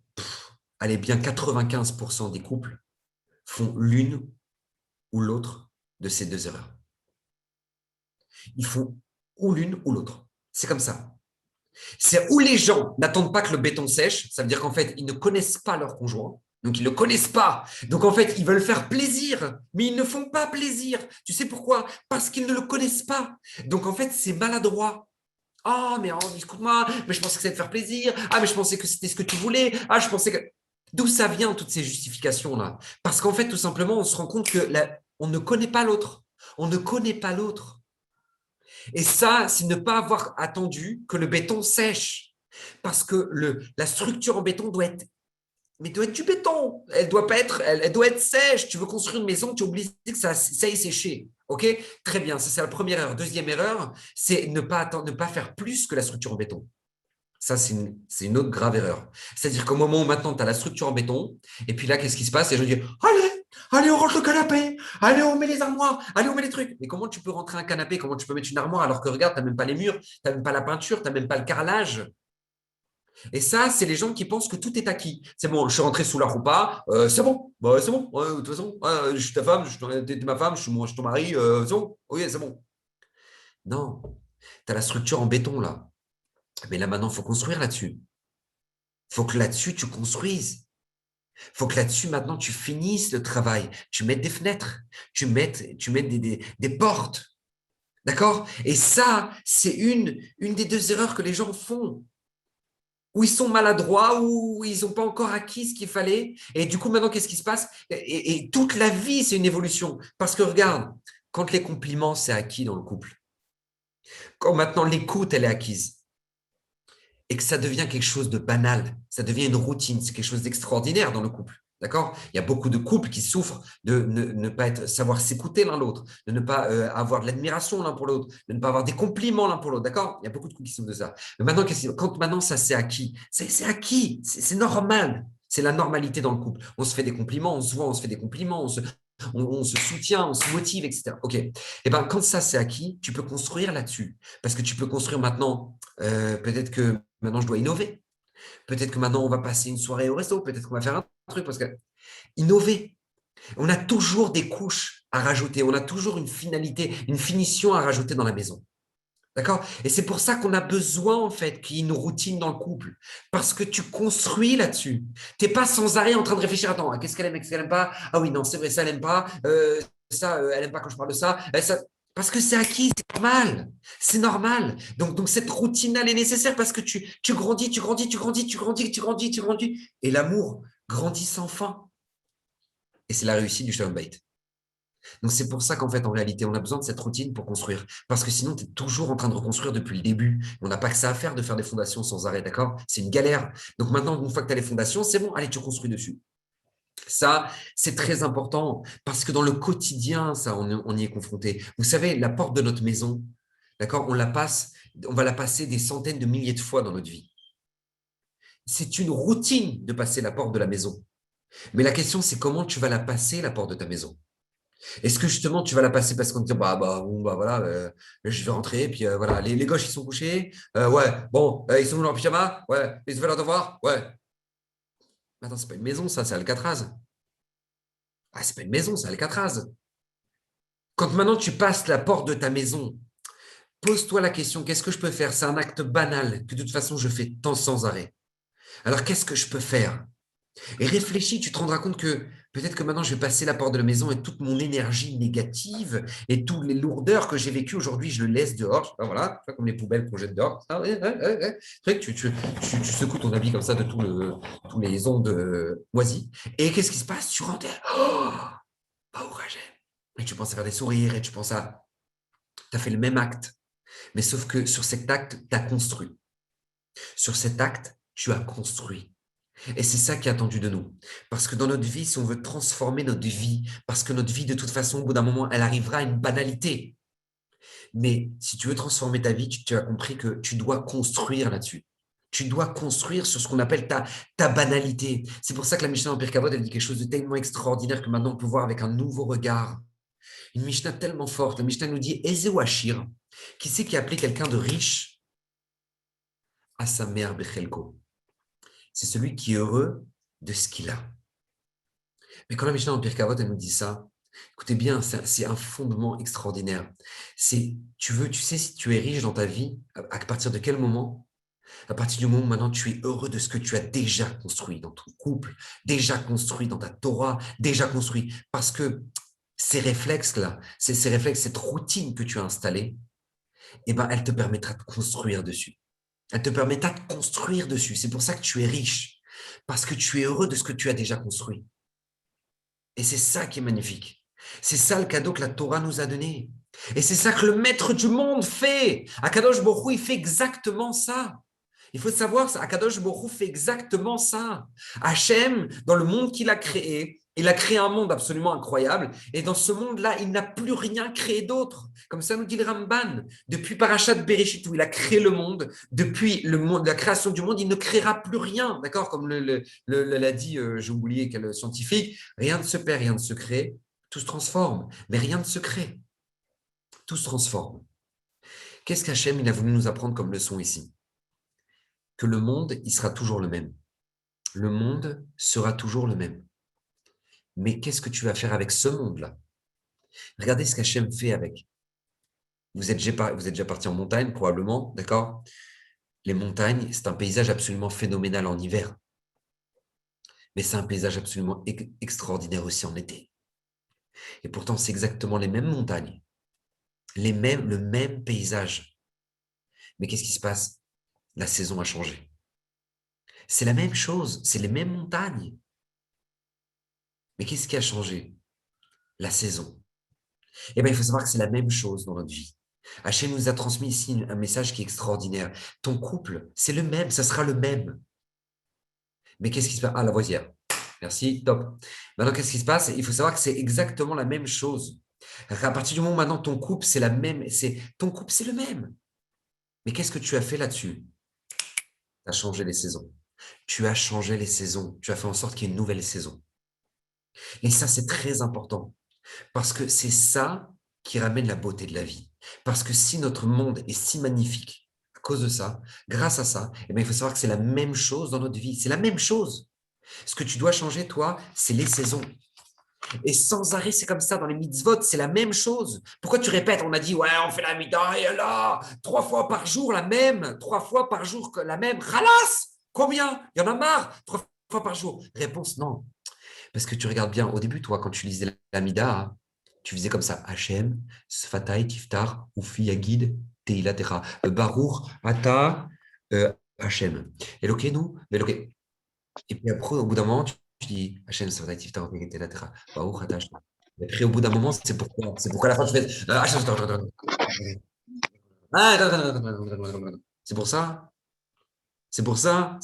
allez, bien 95% des couples font l'une ou l'autre de ces deux erreurs. Ils font ou l'une ou l'autre. C'est comme ça. C'est où les gens n'attendent pas que le béton sèche, ça veut dire qu'en fait, ils ne connaissent pas leur conjoint. Donc, ils ne le connaissent pas. Donc, en fait, ils veulent faire plaisir, mais ils ne font pas plaisir. Tu sais pourquoi? Parce qu'ils ne le connaissent pas. Donc, en fait, c'est maladroit. Ah, mais écoute-moi, mais je pensais que ça allait te faire plaisir. Ah, mais je pensais que c'était ce que tu voulais. Ah, je pensais que… D'où ça vient, toutes ces justifications-là? Parce qu'en fait, tout simplement, on se rend compte que on ne connaît pas l'autre. On ne connaît pas l'autre. Et ça, c'est ne pas avoir attendu que le béton sèche. Parce que la structure en béton doit être du béton. Elle doit pas être, elle doit être sèche. Tu veux construire une maison, tu es obligé que ça ait séché. OK? Très bien, ça c'est la première erreur. Deuxième erreur, c'est ne pas faire plus que la structure en béton. Ça, c'est une autre grave erreur. C'est-à-dire qu'au moment où maintenant tu as la structure en béton, et puis là, qu'est-ce qui se passe? Les gens disent allez, on range le canapé, allez, on met les armoires, allez, on met les trucs. Mais comment tu peux rentrer un canapé? Comment tu peux mettre une armoire alors que regarde, tu n'as même pas les murs, tu n'as même pas la peinture, tu n'as même pas le carrelage? Et ça, c'est les gens qui pensent que tout est acquis. C'est bon, je suis rentré sous la roupa, c'est bon, bah, c'est bon, de toute façon, je suis ta femme, t'es ma femme, je suis ton mari, c'est bon, oui, c'est bon. Non, tu as la structure en béton là. Mais là maintenant, il faut construire là-dessus. Il faut que là-dessus, tu construises. Il faut que là-dessus, maintenant, tu finisses le travail. Tu mettes des fenêtres, tu mets des portes. D'accord? Et ça, c'est une des deux erreurs que les gens font. Où ils sont maladroits, où ils n'ont pas encore acquis ce qu'il fallait. Et du coup, maintenant, qu'est-ce qui se passe? Et toute la vie, c'est une évolution. Parce que regarde, quand les compliments, c'est acquis dans le couple, quand maintenant l'écoute, elle est acquise, et que ça devient quelque chose de banal, ça devient une routine, c'est quelque chose d'extraordinaire dans le couple. D'accord? Il y a beaucoup de couples qui souffrent de ne pas savoir s'écouter l'un l'autre, de ne pas avoir de l'admiration l'un pour l'autre, de ne pas avoir des compliments l'un pour l'autre. D'accord? Il y a beaucoup de couples qui souffrent de ça. Mais maintenant, quand maintenant ça c'est acquis, c'est acquis, c'est normal. C'est la normalité dans le couple. On se fait des compliments, on se voit, on se fait des compliments, on se soutient, on se motive, etc. OK. Et ben, quand ça c'est acquis, tu peux construire là-dessus. Parce que tu peux construire maintenant, peut-être que maintenant je dois innover. Peut-être que maintenant on va passer une soirée au resto. Peut-être qu'on va faire un truc. Parce que innover, on a toujours des couches à rajouter. On a toujours une finalité, une finition à rajouter dans la maison. D'accord? Et c'est pour ça qu'on a besoin, en fait, qu'il y ait une routine dans le couple. Parce que tu construis là-dessus. Tu n'es pas sans arrêt en train de réfléchir, attends, qu'est-ce qu'elle aime, qu'est-ce qu'elle n'aime pas? Ah oui, non, c'est vrai, ça, elle n'aime pas. Ça, elle n'aime pas quand je parle de ça. Parce que c'est acquis, c'est normal. C'est normal. Donc cette routine, elle est nécessaire parce que tu grandis, tu grandis, tu grandis, tu grandis, tu grandis, tu grandis. Et l'amour grandit sans fin. Et c'est la réussite du Shalom Bayit. Donc, c'est pour ça qu'en fait, en réalité, on a besoin de cette routine pour construire. Parce que sinon, tu es toujours en train de reconstruire depuis le début. On n'a pas que ça à faire de faire des fondations sans arrêt, d'accord? C'est une galère. Donc, maintenant, une fois que tu as les fondations, c'est bon, allez, tu construis dessus. Ça, c'est très important parce que dans le quotidien, ça, on y est confronté. Vous savez, la porte de notre maison, d'accord, on va la passer des centaines de milliers de fois dans notre vie. C'est une routine de passer la porte de la maison. Mais la question, c'est comment tu vas la passer, la porte de ta maison. Est-ce que justement tu vas la passer parce qu'on te dit bon, bah voilà, je vais rentrer, puis voilà, les gauches ils sont couchés, ouais, bon, ils sont dans leur pyjama, ouais, ils ont fait leur devoir, ouais. Mais attends, c'est pas une maison, ça, c'est Alcatraz. Ah, c'est pas une maison, c'est Alcatraz. Quand maintenant tu passes la porte de ta maison, pose-toi la question, qu'est-ce que je peux faire? C'est un acte banal que de toute façon je fais tant sans arrêt. Alors qu'est-ce que je peux faire? Et réfléchis, tu te rendras compte que peut-être que maintenant je vais passer la porte de la maison et toute mon énergie négative et toutes les lourdeurs que j'ai vécues aujourd'hui, je le laisse dehors. Voilà, comme les poubelles qu'on jette dehors. Ah, ouais. Tu secoues ton habit comme ça de tous les ondes moisies. Et qu'est-ce qui se passe? Tu rentres. Oh, et tu penses à faire des sourires et tu penses à. Tu as fait le même acte. Mais sauf que sur cet acte, tu as construit. Sur cet acte, tu as construit. Et c'est ça qui est attendu de nous. Parce que dans notre vie, si on veut transformer notre vie, parce que notre vie, de toute façon, au bout d'un moment, elle arrivera à une banalité. Mais si tu veux transformer ta vie, tu as compris que tu dois construire là-dessus. Tu dois construire sur ce qu'on appelle ta banalité. C'est pour ça que la Mishnah en Pirkei Avot, elle dit quelque chose de tellement extraordinaire que maintenant on peut voir avec un nouveau regard. Une Mishnah tellement forte. La Mishnah nous dit Ezeu Ashir. Qui c'est qui a appelé quelqu'un de riche à sa mère Bechelko? C'est celui qui est heureux de ce qu'il a. Mais quand la Mishnah en Pirkei Avot, elle nous dit ça, écoutez bien, c'est un fondement extraordinaire. Tu sais si tu es riche dans ta vie, à partir de quel moment? À partir du moment où maintenant tu es heureux de ce que tu as déjà construit dans ton couple, déjà construit dans ta Torah, déjà construit. Parce que ces réflexes-là, ces réflexes, cette routine que tu as installée, eh ben, elle te permettra de construire dessus. Elle te permettra de construire dessus. C'est pour ça que tu es riche. Parce que tu es heureux de ce que tu as déjà construit. Et c'est ça qui est magnifique. C'est ça le cadeau que la Torah nous a donné. Et c'est ça que le maître du monde fait. Akadosh Baruch Hu, il fait exactement ça. Il faut savoir, Akadosh Baruch Hu fait exactement ça. Hachem, dans le monde qu'il a créé, il a créé un monde absolument incroyable. Et dans ce monde-là, il n'a plus rien créé d'autre. Comme ça nous dit le Ramban. Depuis Parashat Bereshit, où il a créé le monde, depuis la création du monde, il ne créera plus rien. D'accord? Comme l'a dit, j'ai oublié quel scientifique, rien ne se perd, rien ne se crée. Tout se transforme, mais rien ne se crée. Tout se transforme. Qu'est-ce qu'Hachem il a voulu nous apprendre comme leçon ici? Que le monde, il sera toujours le même. Le monde sera toujours le même. Mais qu'est-ce que tu vas faire avec ce monde-là? Regardez ce qu'Hachem fait avec. Vous êtes déjà parti en montagne, probablement, d'accord? Les montagnes, c'est un paysage absolument phénoménal en hiver. Mais c'est un paysage absolument extraordinaire aussi en été. Et pourtant, c'est exactement les mêmes montagnes, le même paysage. Mais qu'est-ce qui se passe? La saison a changé. C'est la même chose, c'est les mêmes montagnes. Mais qu'est-ce qui a changé? La saison. Eh bien, il faut savoir que c'est la même chose dans notre vie. Hachem nous a transmis ici un message qui est extraordinaire. Ton couple, c'est le même, ça sera le même. Mais qu'est-ce qui se passe? Ah, la voisière. Merci, top. Maintenant, qu'est-ce qui se passe? Il faut savoir que c'est exactement la même chose. À partir du moment où maintenant ton couple, c'est la même, ton couple, c'est le même. Mais qu'est-ce que tu as fait là-dessus? Tu as changé les saisons. Tu as changé les saisons. Tu as fait en sorte qu'il y ait une nouvelle saison. Et ça, c'est très important. Parce que c'est ça qui ramène la beauté de la vie. Parce que si notre monde est si magnifique à cause de ça, grâce à ça, eh bien, il faut savoir que c'est la même chose dans notre vie. C'est la même chose. Ce que tu dois changer, toi, c'est les saisons. Et sans arrêt, c'est comme ça dans les mitzvot, c'est la même chose. Pourquoi tu répètes? On a dit, ouais, on fait la mitzvah, et là, 3 fois par jour, la même. 3 fois par jour, la même. Khalas! Combien? Il y en a marre. 3 fois par jour. Réponse, non. Parce que tu regardes bien, au début, toi, quand tu lisais l'Amida, hein, tu faisais comme ça. Hachem, Sfatai, Tiftar, Ufi, Yagid, Teila, Techa. Baruch, Ata, Hachem. Elokeinu, Eloke. Et puis après, au bout d'un moment, tu dis Hachem, Sfatai, Tiftar, Ufi, Teila, Techa. Baruch, Ata, Hachem. Et puis au bout d'un moment, c'est pourquoi. C'est pourquoi à la fin, tu fais Hachem, c'est pour ça. C'est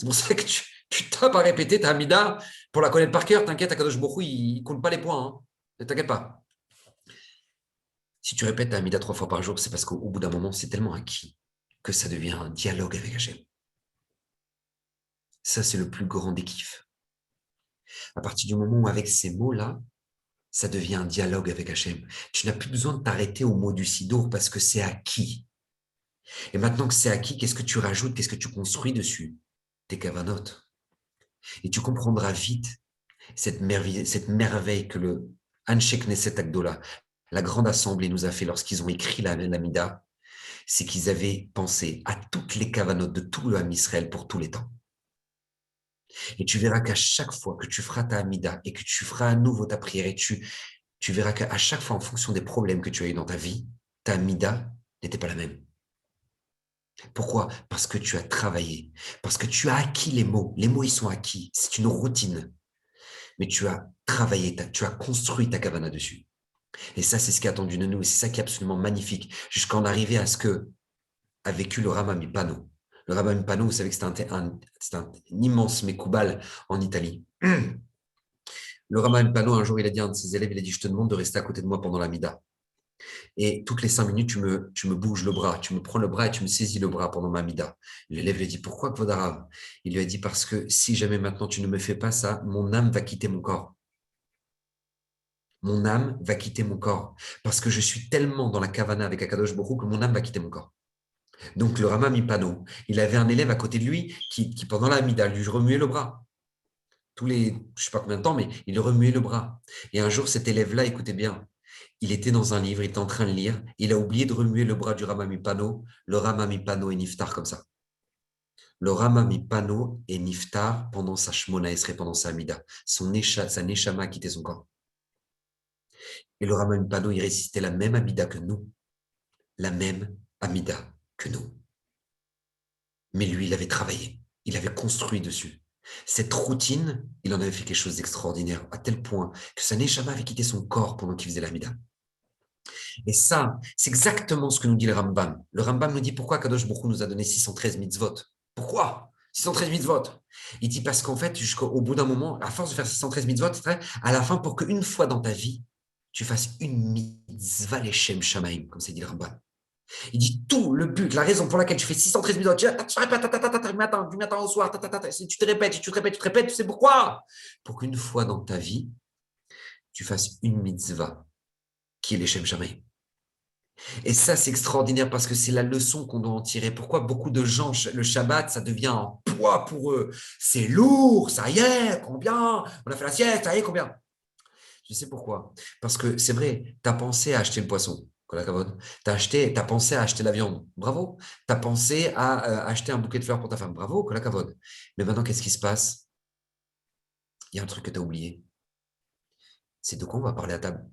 pour ça que tu tapes à répéter ta Amida pour la connaître par cœur. T'inquiète, Akadosh Baruch Hu, il ne compte pas les points. Hein. Ne t'inquiète pas. Si tu répètes ta Amida 3 fois par jour, c'est parce qu'au bout d'un moment, c'est tellement acquis que ça devient un dialogue avec Hachem. Ça, c'est le plus grand des kiffs. À partir du moment où, avec ces mots-là, ça devient un dialogue avec Hachem. Tu n'as plus besoin de t'arrêter au mot du Sidour parce que c'est acquis. Et maintenant que c'est acquis, qu'est-ce que tu rajoutes? Qu'est-ce que tu construis dessus? Tes kavanotes. Et tu comprendras vite cette merveille que le Anshe Knesset Agdola, la grande assemblée, nous a fait lorsqu'ils ont écrit l'Amida, c'est qu'ils avaient pensé à toutes les kavanotes de tout le Ham Israël pour tous les temps. Et tu verras qu'à chaque fois que tu feras ta Amida et que tu feras à nouveau ta prière, et tu verras qu'à chaque fois, en fonction des problèmes que tu as eu dans ta vie, ta Amida n'était pas la même. Pourquoi? Parce que tu as travaillé, parce que tu as acquis les mots. Les mots, ils sont acquis. C'est une routine. Mais tu as travaillé, tu as construit ta kavana dessus. Et ça, c'est ce qui est attendu de nous. Et c'est ça qui est absolument magnifique. Jusqu'à en arriver à ce que a vécu le Rama Mipano. Le Rama Mipano, vous savez que c'est un immense Mekoubal en Italie. Le Rama Mipano, un jour, il a dit à un de ses élèves, il a dit, je te demande de rester à côté de moi pendant la Mida. Et toutes les 5 minutes, tu me bouges le bras, tu me prends le bras et tu me saisis le bras pendant ma Mida. L'élève lui a dit, pourquoi, Kvodarav? Il lui a dit, parce que si jamais maintenant tu ne me fais pas ça, mon âme va quitter mon corps. Mon âme va quitter mon corps. Parce que je suis tellement dans la kavana avec Akadosh Baruch Hu que mon âme va quitter mon corps. Donc le Rama Mipano, il avait un élève à côté de lui qui pendant la Mida, lui remuait le bras. Tous les, je ne sais pas combien de temps, mais il remuait le bras. Et un jour, cet élève-là, écoutez bien, il était dans un livre, il était en train de lire, il a oublié de remuer le bras du Rama Mipano. Le Rama Mipano est niftar comme ça. Le Rama Mipano est niftar pendant sa Shmona Esrei, pendant sa Mida. Sa Neshama a quitté son corps. Et le Rama Mipano, il récitait la même Amida que nous. La même Amida que nous. Mais lui, il avait travaillé. Il avait construit dessus. Cette routine, il en avait fait quelque chose d'extraordinaire, à tel point que sa Neshama avait quitté son corps pendant qu'il faisait l'Amida. Et ça, c'est exactement ce que nous dit le Rambam. Le Rambam nous dit pourquoi Kadosh Baruch Hu nous a donné 613 mitzvot. Pourquoi 613 mitzvot? Il dit parce qu'en fait, jusqu'au bout d'un moment, à force de faire 613 mitzvot, à la fin, pour qu'une fois dans ta vie, tu fasses une mitzvah leshem shamaim, comme c'est dit le Rambam. Il dit tout le but, la raison pour laquelle tu fais 613 mitzvot, tu répètes du matin au soir, si tu te répètes, tu sais pourquoi? Pour qu'une fois dans ta vie, tu fasses une mitzvah qui est leshem shamaim. Et ça, c'est extraordinaire parce que c'est la leçon qu'on doit en tirer. Pourquoi beaucoup de gens, le Shabbat, ça devient un poids pour eux. C'est lourd, ça y est, combien? On a fait la sieste, ça y est, combien? Je sais pourquoi. Parce que c'est vrai, tu as pensé à acheter le poisson. Tu as pensé à acheter la viande. Bravo. Tu as pensé à acheter un bouquet de fleurs pour ta femme. Bravo, kolakavod. Mais maintenant, qu'est-ce qui se passe? Il y a un truc que tu as oublié. C'est de quoi on va parler à table.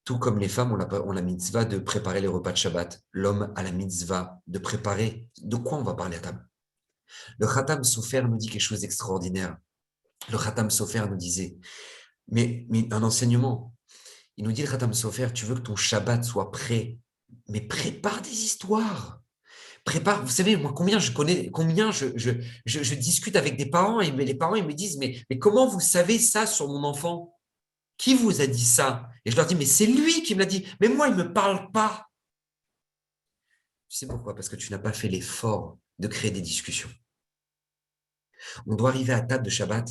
Tout comme les femmes ont la mitzvah de préparer les repas de Shabbat, l'homme a la mitzvah de préparer. De quoi on va parler à table? Le Khatam Sofer nous dit quelque chose d'extraordinaire. Le Khatam Sofer nous disait, mais un enseignement. Il nous dit, le Khatam Sofer, tu veux que ton Shabbat soit prêt, mais prépare des histoires. Prépare, vous savez, moi, combien je discute avec des parents et les parents, ils me disent, mais comment vous savez ça sur mon enfant? Qui vous a dit ça? Et je leur dis, mais c'est lui qui me l'a dit. Mais moi, il ne me parle pas. Tu sais pourquoi? Parce que tu n'as pas fait l'effort de créer des discussions. On doit arriver à table de Shabbat,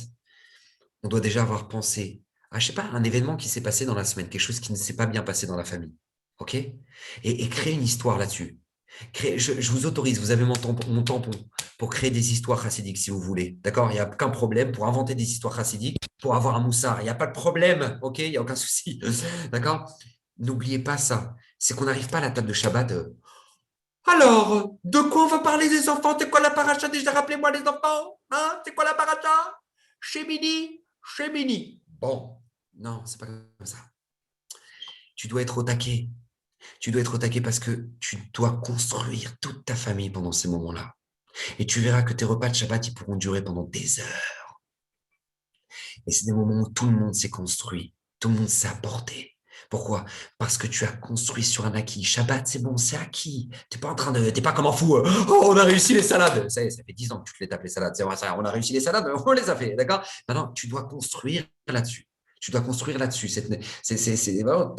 on doit déjà avoir pensé à, je sais pas, un événement qui s'est passé dans la semaine, quelque chose qui ne s'est pas bien passé dans la famille. OK? Et créer une histoire là-dessus. Je vous autorise, vous avez mon tampon pour créer des histoires chassidiques si vous voulez. D'accord? Il n'y a aucun problème pour inventer des histoires chassidiques, pour avoir un moussard. Il n'y a pas de problème. OK? Il n'y a aucun souci. D'accord? N'oubliez pas ça. C'est qu'on n'arrive pas à la table de Shabbat. Alors, de quoi on va parler des enfants? C'est quoi la paracha? Déjà, rappelez-moi les enfants. Hein? C'est quoi la paracha? Shemini, Shemini. Bon, non, c'est pas comme ça. Tu dois être au taquet. Tu dois être au taquet parce que tu dois construire toute ta famille pendant ces moments-là. Et tu verras que tes repas de Shabbat, ils pourront durer pendant des heures. Et c'est des moments où tout le monde s'est construit. Tout le monde s'est apporté. Pourquoi? Parce que tu as construit sur un acquis. Shabbat, c'est bon, c'est acquis. T'es pas comme un fou. Oh, on a réussi les salades. Ça fait 10 ans que tu te les tapes les salades. C'est vrai, ça, on a réussi les salades, on les a fait, d'accord? Maintenant, tu dois construire là-dessus. Tu dois construire là-dessus. Tu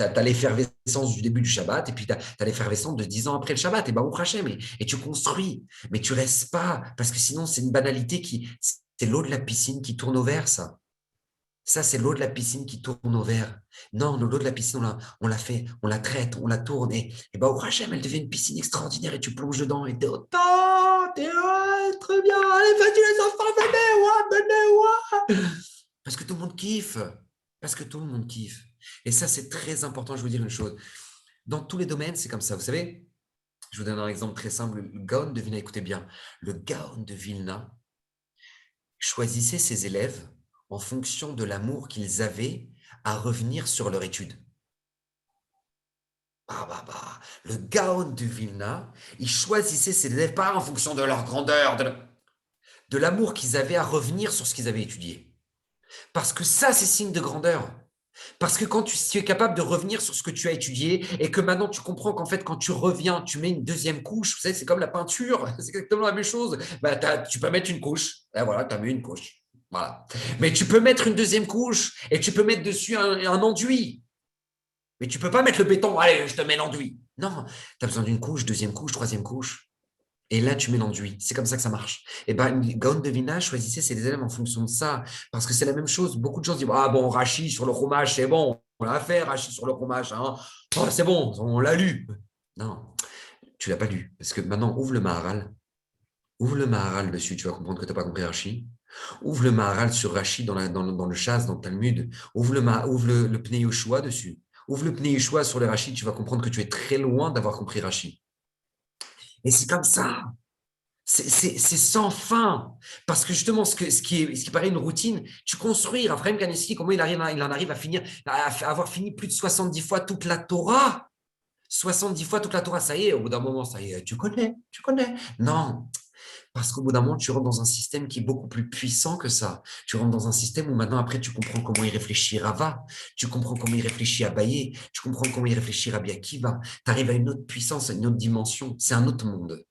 as l'effervescence du début du Shabbat et puis tu as l'effervescence de 10 ans après le Shabbat. Et au Hachem, et tu construis. Mais tu restes pas parce que sinon, c'est une banalité c'est l'eau de la piscine qui tourne au vert, ça. Ça, c'est l'eau de la piscine qui tourne au verre. Non, l'eau de la piscine, on la fait, on la traite, on la tourne. Et au Hachem, elle devient une piscine extraordinaire et tu plonges dedans et t'es autant, très bien, allez, vas-y les enfants, venez. Parce que tout le monde kiffe. Parce que tout le monde kiffe. Et ça, c'est très important, je vais vous dire une chose. Dans tous les domaines, c'est comme ça. Vous savez, je vous donne un exemple très simple. Le Gaon de Vilna, écoutez bien, le Gaon de Vilna choisissait ses élèves en fonction de l'amour qu'ils avaient à revenir sur leur étude. Le Gaon de Vilna, il choisissait ses élèves pas en fonction de leur grandeur, de l'amour qu'ils avaient à revenir sur ce qu'ils avaient étudié. Parce que ça, c'est signe de grandeur. Parce que quand tu es capable de revenir sur ce que tu as étudié et que maintenant tu comprends qu'en fait, quand tu reviens, tu mets une deuxième couche, vous savez, c'est comme la peinture, c'est exactement la même chose. Tu peux mettre une couche, et voilà, tu as mis une couche. Voilà. Mais tu peux mettre une deuxième couche et tu peux mettre dessus un enduit. Mais tu ne peux pas mettre le béton, allez, je te mets l'enduit. Non, tu as besoin d'une couche, deuxième couche, troisième couche. Et là, tu mets l'enduit. C'est comme ça que ça marche. Et Gaon de Vilna choisissait ses élèves en fonction de ça. Parce que c'est la même chose. Beaucoup de gens disent, ah bon, Rachi sur le fromage, c'est bon. On l'a fait, Rachi sur le fromage. Hein. Oh, c'est bon, on l'a lu. Non, tu ne l'as pas lu. Parce que maintenant, ouvre le Maharal. Ouvre le Maharal dessus, tu vas comprendre que tu n'as pas compris Rachi. Ouvre le Maharal sur Rachi dans le Chas, dans le Talmud. Ouvre le Pnei Yoshua dessus. Ouvre le Pnei Yoshua sur le Rachi, tu vas comprendre que tu es très loin d'avoir compris Rachi. Et c'est comme ça. C'est sans fin. Parce que justement, ce qui paraît une routine, tu construis. Raphaël Kanievski, comment il en arrive à avoir fini plus de 70 fois toute la Torah. 70 fois toute la Torah, ça y est, au bout d'un moment, ça y est, tu connais. Non, parce qu'au bout d'un moment, tu rentres dans un système qui est beaucoup plus puissant que ça. Tu rentres dans un système où maintenant, après, tu comprends comment il réfléchit Rava, tu comprends comment il réfléchit Abaye, tu comprends comment il réfléchit Rabbi Akiva. Tu arrives à une autre puissance, à une autre dimension. C'est un autre monde.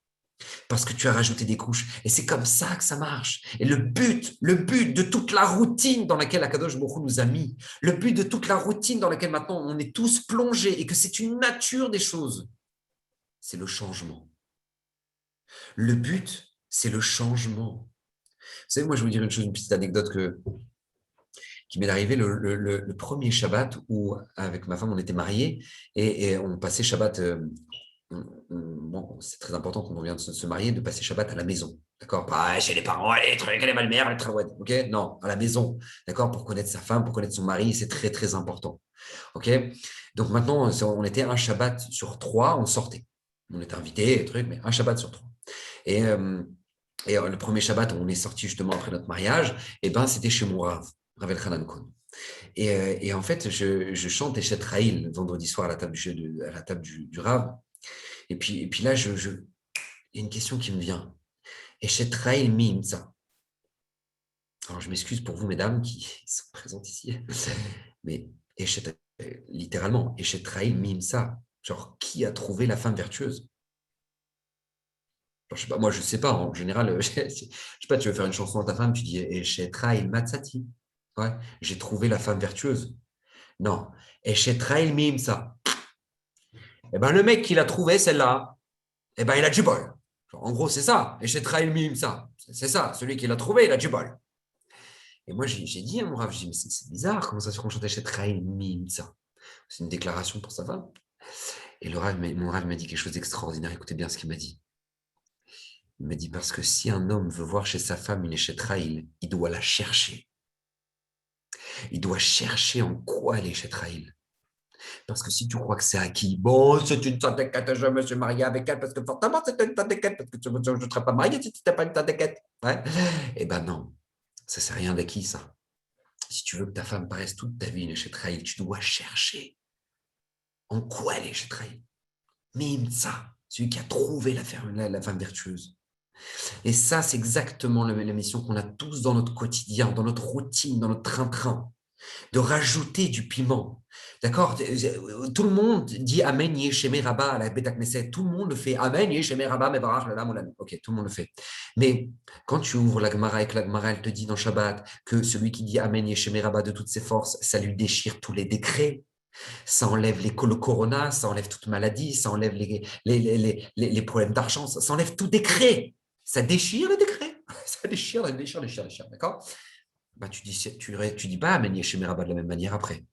Parce que tu as rajouté des couches. Et c'est comme ça que ça marche. Et le but de toute la routine dans laquelle Akadosh Baruch Hu nous a mis, le but de toute la routine dans laquelle maintenant on est tous plongés et que c'est une nature des choses, c'est le changement. Le but, c'est le changement. Vous savez, moi, je vais vous dire une petite anecdote qui m'est arrivée le premier Shabbat où, avec ma femme, on était mariés et on passait Shabbat bon, c'est très important quand on vient de se marier de passer Shabbat à la maison. D'accord? Pas chez les parents, les trucs, les belles-mères, les travaux. OK? Non, à la maison. D'accord? Pour connaître sa femme, pour connaître son mari, c'est très, très important. OK? Donc maintenant, on était un Shabbat sur 3, on sortait. On était invités, trucs, mais un Shabbat sur 3. Et, le premier Shabbat, on est sorti justement après notre mariage, et ben c'était chez mon Rav, Rav Elchanan Cohen. Et en fait, je chante Eshet Raïl vendredi soir à la table à la table du Rav. Et puis là, il y a une question qui me vient. Eshet Raïl Mimza. Alors, je m'excuse pour vous, mesdames, qui sont présentes ici, mais Eshet, littéralement, Eshet Raïl Mimza. Genre, qui a trouvé la femme vertueuse? Alors, je sais pas, moi, je ne sais pas. En général, je sais pas, tu veux faire une chanson à ta femme, tu dis Eshet Raïl Matsati. Ouais, j'ai trouvé la femme vertueuse. Non, Eshet Raïl Mimza. Eh ben, le mec qui l'a trouvé, celle-là, eh ben, il a du bol. En gros, c'est ça. Eshet Raïl Mimza. C'est ça. Celui qui l'a trouvé, il a du bol. Et moi, j'ai dit à mon Rav, j'ai dit, mais c'est bizarre, comment ça se fait qu'on chantait Eshet Raïl Mimza? C'est une déclaration pour sa femme. Et mon Rav m'a dit quelque chose d'extraordinaire. Écoutez bien ce qu'il m'a dit. Il m'a dit, parce que si un homme veut voir chez sa femme une Eshet Raïl, il doit la chercher. Il doit chercher en quoi elle est Eshet Raïl. Parce que si tu crois que c'est acquis, bon, c'est une tadékette, je me suis marié avec elle parce que forcément c'est une tadékette, parce que je ne serais pas marié si tu n'étais pas une tadékette. Ouais. Eh ben non, ça c'est rien d'acquis ça. Si tu veux que ta femme paraisse toute ta vie une Eshet, tu dois chercher en quoi elle est Eshet. Mime ça, celui qui a trouvé la femme vertueuse. Et ça, c'est exactement la mission qu'on a tous dans notre quotidien, dans notre routine, dans notre train-train. De rajouter du piment. D'accord? Tout le monde dit Amen Yesheme Rabba à la Beta Knesset. Tout le monde le fait. Amen Yesheme Rabba Mevarach Lalam Olam. Ok, tout le monde le fait. Mais quand tu ouvres la Gemara et que la Gemara, elle te dit dans Shabbat que celui qui dit Amen Yesheme Rabba de toutes ses forces, ça lui déchire tous les décrets. Ça enlève le corona, ça enlève toute maladie, ça enlève les problèmes d'argent, ça enlève tout décret. Ça déchire les décrets. Ça déchire. D'accord? Bah, tu dis pas Amen Yesheme Rabba de la même manière après.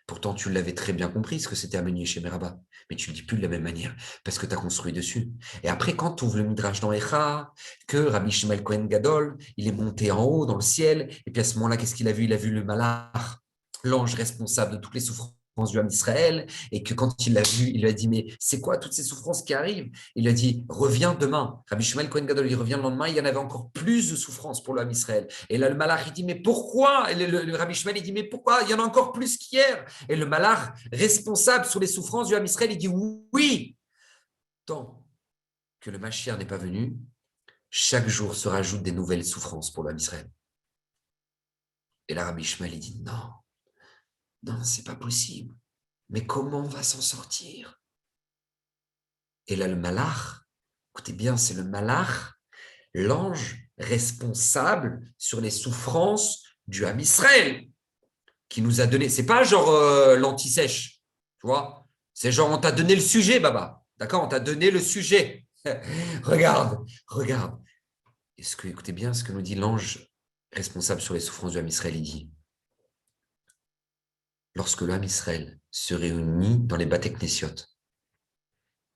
Pourtant, tu l'avais très bien compris ce que c'était Amen Yesheme Rabba, mais tu ne le dis plus de la même manière parce que tu as construit dessus. Et après, quand tu ouvres le Midrash dans Echa, que Rabbi Shmuel Kohen Gadol, il est monté en haut dans le ciel, et puis à ce moment-là, qu'est-ce qu'il a vu? Il a vu le Malach, l'ange responsable de toutes les souffrances du Ham Israël, et que quand il l'a vu, il lui a dit, mais c'est quoi toutes ces souffrances qui arrivent? Il lui a dit, reviens demain. Rabbi Shmuel Kohen Gadol, il revient le lendemain, il y en avait encore plus de souffrances pour le Ham Israël. Et là, le Malach, il dit, mais pourquoi? Et le Rabbi Shmuel, il dit, mais pourquoi? Il y en a encore plus qu'hier. Et le Malach, responsable sur les souffrances du Ham Israël, il dit, oui, tant que le Mashiach n'est pas venu, chaque jour se rajoutent des nouvelles souffrances pour le Ham Israël. Et là, Rabbi Shmuel, il dit, non, non, c'est pas possible. Mais comment on va s'en sortir? Et là, le Malach, écoutez bien, c'est le Malach, l'ange responsable sur les souffrances du Ham Israël, qui nous a donné. C'est pas genre l'anti-sèche, tu vois? C'est genre on t'a donné le sujet, Baba. D'accord? On t'a donné le sujet. Regarde. Écoutez bien ce que nous dit l'ange responsable sur les souffrances du Ham Israël. Il dit, lorsque le Ham Israël se réunit dans les Batek Nesiot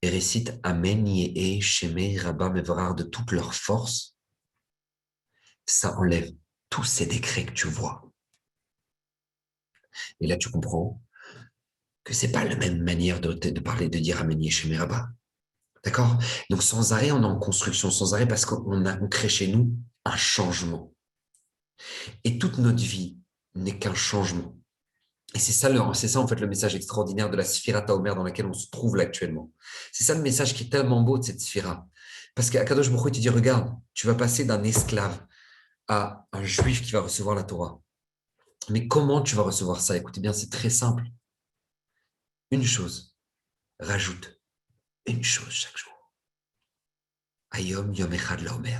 et récite Amen Yeh Shemei Rabba Mevarar de toute leur force, ça enlève tous ces décrets que tu vois. Et là, tu comprends que c'est pas la même manière de parler, de dire Amen Yeh Shemei Rabba. D'accord? Donc, sans arrêt, on est en construction, sans arrêt, parce qu'on crée chez nous un changement. Et toute notre vie n'est qu'un changement. Et c'est ça, en fait le message extraordinaire de la Sphira Taomer dans laquelle on se trouve là actuellement. C'est ça le message qui est tellement beau de cette Sphira. Parce qu'Akadosh Baruch Hu te dit, regarde, tu vas passer d'un esclave à un juif qui va recevoir la Torah. Mais comment tu vas recevoir ça? Écoutez bien, c'est très simple. Une chose, rajoute une chose chaque jour. Ayom Yom Echad Laomer.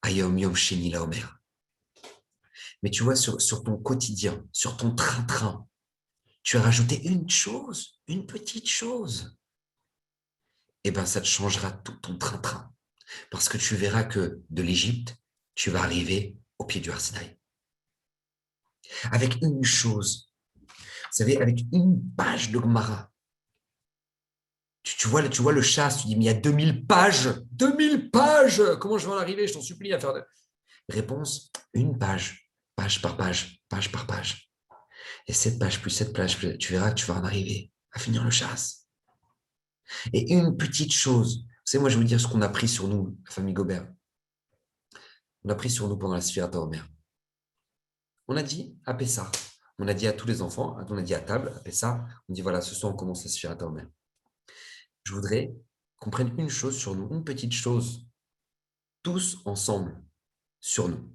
Ayom Yom Sheni Laomer. Mais tu vois, sur ton quotidien, sur ton train-train, tu as rajouté une chose, une petite chose. Eh bien, ça te changera tout ton train-train. Parce que tu verras que de l'Égypte, tu vas arriver au pied du Har Sinaï. Avec une chose, vous savez, avec une page de Gemara, Tu vois le chasse, tu dis, mais il y a 2000 pages, 2000 pages, comment je vais en arriver? Je t'en supplie à faire de... Réponse, une page, page par page, page par page. Et cette page plus cette page, tu verras que tu vas en arriver à finir le chasse. Et une petite chose, vous savez, moi je vais vous dire ce qu'on a pris sur nous, la famille Gobert. On a pris sur nous pendant la Sphirata Omer. On a dit à Pessah, on a dit à tous les enfants, on a dit à table, à Pessah, on dit voilà, ce soir on commence la Sphirata Omer. Je voudrais qu'on prenne une chose sur nous, une petite chose, tous ensemble, sur nous.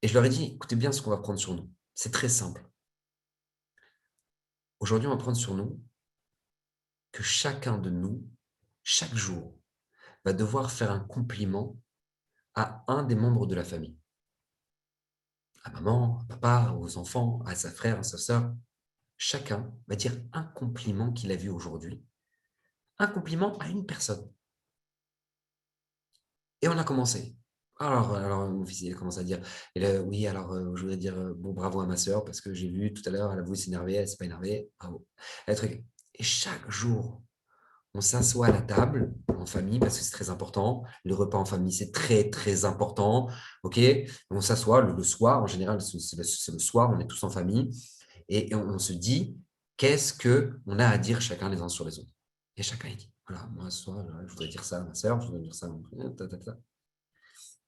Et je leur ai dit, écoutez bien ce qu'on va prendre sur nous. C'est très simple. Aujourd'hui, on va prendre sur nous que chacun de nous, chaque jour, va devoir faire un compliment à un des membres de la famille. À maman, à papa, aux enfants, à sa frère, à sa sœur. Chacun va dire un compliment qu'il a vu aujourd'hui. Un compliment à une personne. Et on a commencé. Alors mon fils, il a commencé à dire, oui, alors je voudrais dire bon bravo à ma sœur parce que j'ai vu tout à l'heure, elle a voulu s'énerver, elle ne s'est pas énervée. Bravo. Et chaque jour, on s'assoit à la table en famille parce que c'est très important. Le repas en famille, c'est très, très important. OK? On s'assoit le soir. En général, c'est le soir, on est tous en famille. Et on se dit, qu'est-ce qu'on a à dire chacun les uns sur les autres? Et chacun, il dit, voilà, moi, ce soir, je voudrais dire ça à ma soeur, je voudrais dire ça à mon frère,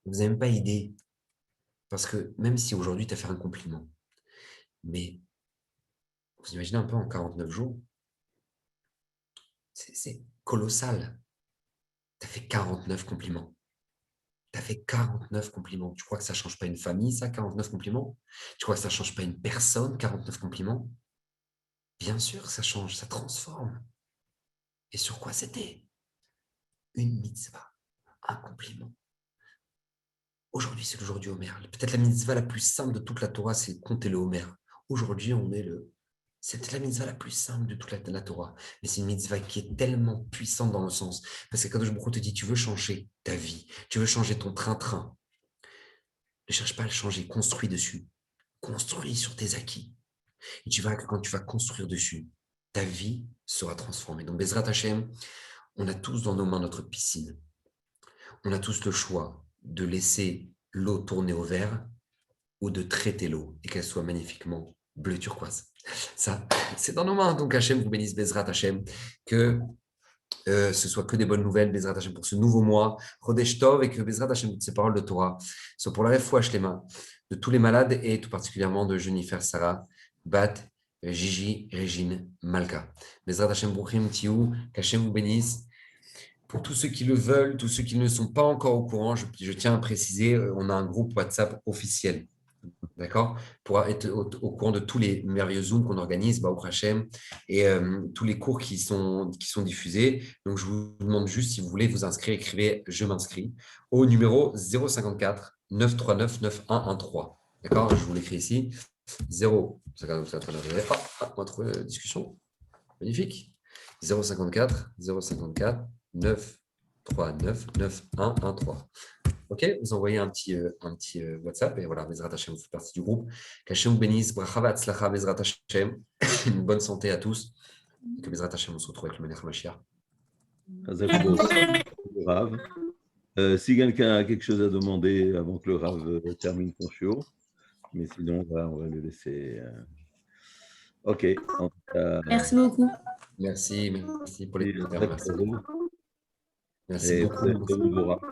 vous n'avez même pas idée. Parce que même si aujourd'hui, tu as fait un compliment, mais vous imaginez un peu en 49 jours, c'est colossal. Tu as fait 49 compliments. Tu as fait 49 compliments. Tu crois que ça ne change pas une famille, ça, 49 compliments? Tu crois que ça ne change pas une personne, 49 compliments? Bien sûr, ça change, ça transforme. Et sur quoi c'était? Une mitzvah, un compliment. Aujourd'hui, c'est le jour du Homer. Peut-être la mitzvah la plus simple de toute la Torah, c'est compter le Homer. Aujourd'hui, c'est la mitzvah la plus simple de toute la Torah. Mais c'est une mitzvah qui est tellement puissante dans le sens. Parce que Kadosh Baruch Hu te dit, tu veux changer ta vie, tu veux changer ton train-train. Ne cherche pas à le changer, construis dessus. Construis sur tes acquis. Et quand tu vas construire dessus, ta vie sera transformée. Donc, Bezrat Hashem, on a tous dans nos mains notre piscine. On a tous le choix de laisser l'eau tourner au vert ou de traiter l'eau et qu'elle soit magnifiquement bleu turquoise. Ça, c'est dans nos mains. Donc, Hachem vous bénisse, Bezrat Hachem, que ce soit que des bonnes nouvelles, Bezrat Hachem, pour ce nouveau mois, Chodesh Tov, et que Bezrat Hachem, toutes ces paroles de Torah, soient pour la refouach les mains de tous les malades et tout particulièrement de Jennifer Sarah, Bat, Gigi, Régine, Malka. Bezrat Hachem, Bruchim, Tiou, qu'Hachem vous bénisse. Pour tous ceux qui le veulent, tous ceux qui ne sont pas encore au courant, je tiens à préciser, on a un groupe WhatsApp officiel. D'accord? Pour être au courant de tous les merveilleux Zooms qu'on organise, Baruch Hashem, et tous les cours qui sont diffusés. Donc, je vous demande juste, si vous voulez vous inscrire, écrivez « Je m'inscris » au numéro 054 939 9113. D'accord? Je vous l'écris ici. 054, on va trouver la discussion. Magnifique. 054 939 9113. Ok, vous envoyez un petit WhatsApp et voilà, Bezrat Hashem, vous faites partie du groupe. Qu'Hashem vous bénisse, bracha v'atzlacha, Bezrat Hashem. Une bonne santé à tous. Et que Bezrat Hashem, on se retrouve avec le Melech Mashiach. Rav. Si quelqu'un a quelque chose à demander avant que le Rav termine son show, mais sinon, on va le laisser. Ok. Merci beaucoup. Merci pour les commentaires. Merci et beaucoup.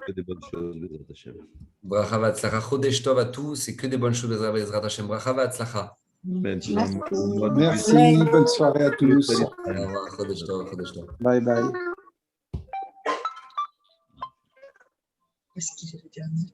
Que des bonnes choses, Bezrat Hashem. Bracha v'atzlacha, Chodesh Tov à tous, c'est que des bonnes choses, Bezrat Hashem. Bracha v'atzlacha. Merci, bonne soirée à tous. Au revoir, Chodesh Tov. Bye bye. Est-ce qu'il est le dernier?